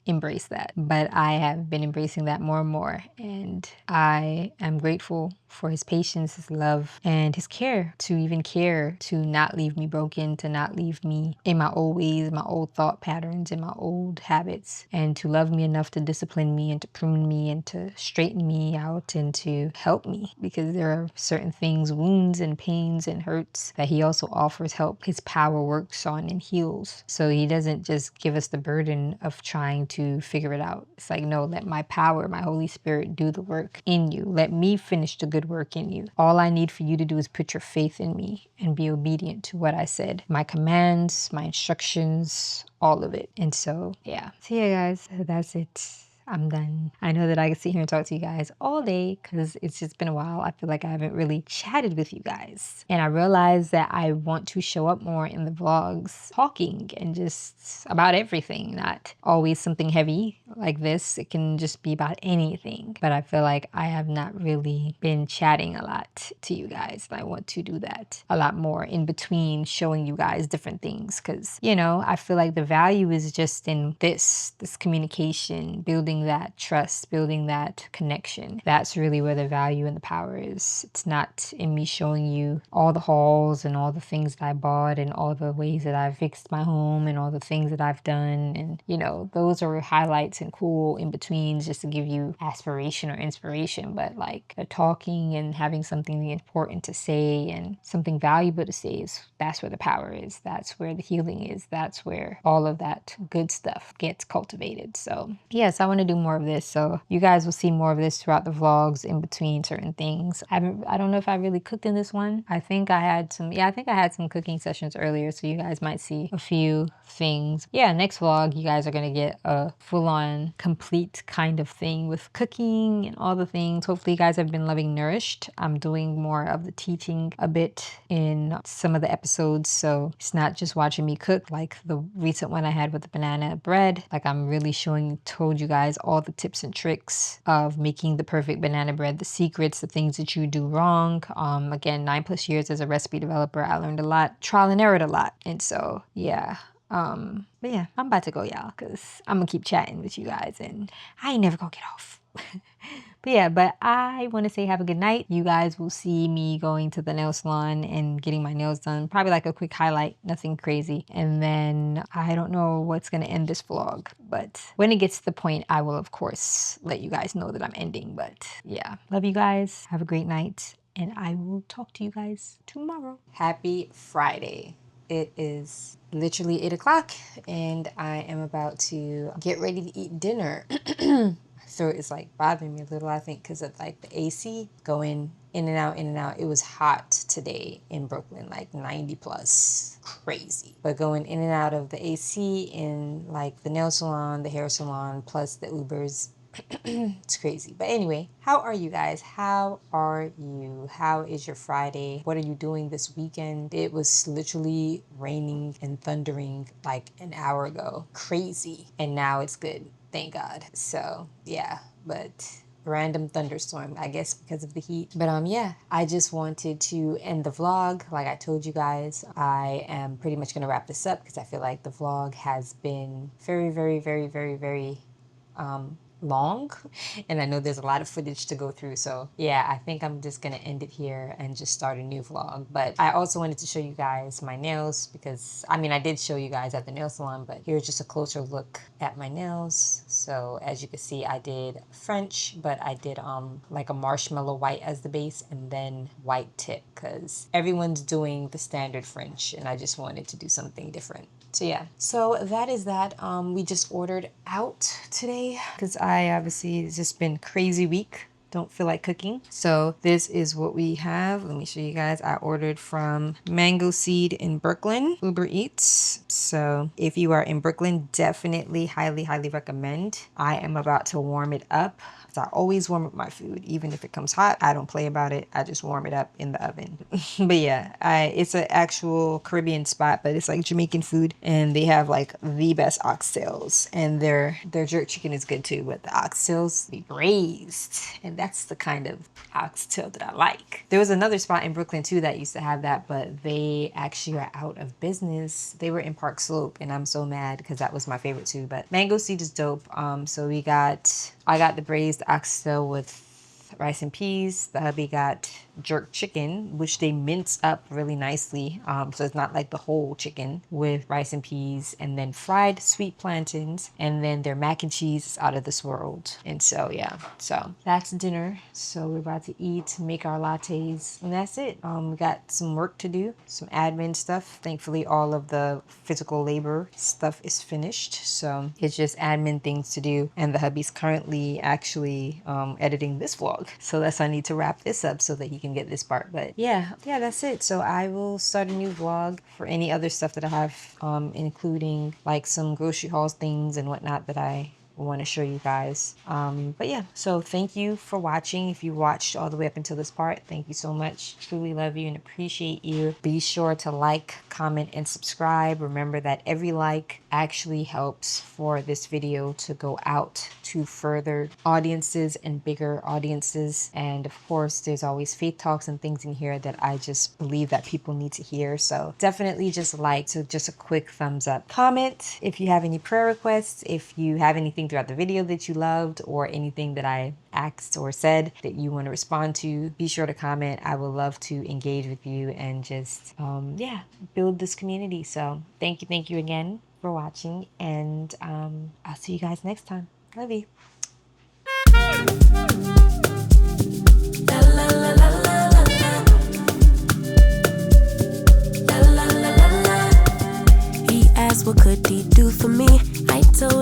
embrace that. But I have been embracing that more and more. And I am grateful for his patience, his love, and his care to not leave me broken, to not leave me in my old ways, my old thought patterns, and my old habits, and to love me enough to discipline me and to prune me and to straighten me out and to help me, because there are certain things, wounds and pains and hurts, that he also offers help. His power works on and heals. So he doesn't just give us the burden of trying to figure it out. It's like, no, let my power, my Holy Spirit do the work in you. Let me finish the good work in you. All I need for you to do is put your faith in me and be obedient to what I said. My commands, my instructions, all of it. And so, yeah. So yeah, guys, that's it. I'm done. I know that I can sit here and talk to you guys all day because it's just been a while. I feel like I haven't really chatted with you guys. And I realized that I want to show up more in the vlogs, talking and just about everything, not always something heavy like this. It can just be about anything. But I feel like I have not really been chatting a lot to you guys. And I want to do that a lot more in between showing you guys different things. Because, you know, I feel like the value is just in this communication, building that trust, building that connection. That's really where the value and the power is. It's not in me showing you all the hauls and all the things that I bought and all the ways that I've fixed my home and all the things that I've done. And, you know, those are highlights and cool in betweens just to give you aspiration or inspiration. But like the talking and having something important to say and something valuable to say that's where the power is. That's where the healing is. That's where all of that good stuff gets cultivated. So yes, I want to do more of this. So you guys will see more of this throughout the vlogs in between certain things. I don't know if I really cooked in this one. I think I had some cooking sessions earlier, so you guys might see a few things. Yeah, next vlog you guys are gonna get a full-on complete kind of thing with cooking and all the things. Hopefully you guys have been loving Nourished. I'm doing more of the teaching a bit in some of the episodes, so it's not just watching me cook like the recent one I had with the banana bread. Like I'm really told you guys all the tips and tricks of making the perfect banana bread, the secrets, the things that you do wrong. Again, 9+ years as a recipe developer, I learned a lot, trial and errored a lot. And so yeah, but yeah, I'm about to go, y'all, because I'm gonna keep chatting with you guys and I ain't never gonna get off. But yeah, but I want to say have a good night. You guys will see me going to the nail salon and getting my nails done. Probably like a quick highlight, nothing crazy. And then I don't know what's going to end this vlog, but when it gets to the point, I will of course let you guys know that I'm ending. But yeah, love you guys. Have a great night. And I will talk to you guys tomorrow. Happy Friday. It is literally 8 o'clock and I am about to get ready to eat dinner. Throat is like bothering me a little, I think, because of like the AC going in and out, in and out. It was hot today in Brooklyn, like 90 plus, crazy. But going in and out of the AC in like the nail salon, the hair salon, plus the Ubers, it's crazy. But anyway, how are you guys? How are you? How is your Friday? What are you doing this weekend? It was literally raining and thundering like an hour ago. Crazy. And now it's good. Thank God. So yeah, but random thunderstorm, I guess because of the heat. But yeah, I just wanted to end the vlog. Like I told you guys, I am pretty much gonna wrap this up because I feel like the vlog has been very, very, very, very, very long and I know there's a lot of footage to go through, so yeah, I think I'm just gonna end it here and just start a new vlog. But I also wanted to show you guys my nails because I mean I did show you guys at the nail salon, but here's just a closer look at my nails. So as you can see, I did French, but I did like a marshmallow white as the base and then white tip because everyone's doing the standard French and I just wanted to do something different. So yeah, so that is that. We just ordered out today because I obviously, it's just been crazy week. Don't feel like cooking. So this is what we have. Let me show you guys. I ordered from Mango Seed in Brooklyn, Uber Eats. So if you are in Brooklyn, definitely highly, highly recommend. I am about to warm it up. I always warm up my food, even if it comes hot. I don't play about it. I just warm it up in the oven. But yeah, it's an actual Caribbean spot, but it's like Jamaican food, and they have like the best oxtails, and their jerk chicken is good too. But the oxtails be braised, and that's the kind of oxtail that I like. There was another spot in Brooklyn too that used to have that, but they actually are out of business. They were in Park Slope, and I'm so mad because that was my favorite too. But Mango Seed is dope. So I got the braised oxtail with rice and peas. The hubby got jerk chicken, which they mince up really nicely. So it's not like the whole chicken, with rice and peas, and then fried sweet plantains, and then their mac and cheese is out of this world. And so yeah, so that's dinner. So we're about to eat, make our lattes, and that's it. We got some work to do, some admin stuff. Thankfully, all of the physical labor stuff is finished. So it's just admin things to do. And the hubby's currently actually editing this vlog. So that's why I need to wrap this up so that he can get this part. But yeah, that's it. So I will start a new vlog for any other stuff that I have, including like some grocery hauls things and whatnot that I want to show you guys. But yeah, so thank you for watching. If you watched all the way up until this part, thank you so much. Truly love you and appreciate you. Be sure to like, comment, and subscribe. Remember that every like actually helps for this video to go out to further audiences and bigger audiences. And of course, there's always faith talks and things in here that I just believe that people need to hear. So definitely just like, so just a quick thumbs up. Comment if you have any prayer requests, if you have anything throughout the video that you loved, or anything that I asked or said that you want to respond to. Be sure to comment. I would love to engage with you and just yeah, build this community. So thank you again for watching, and I'll see you guys next time. Love you. He asked what could he do for me. I told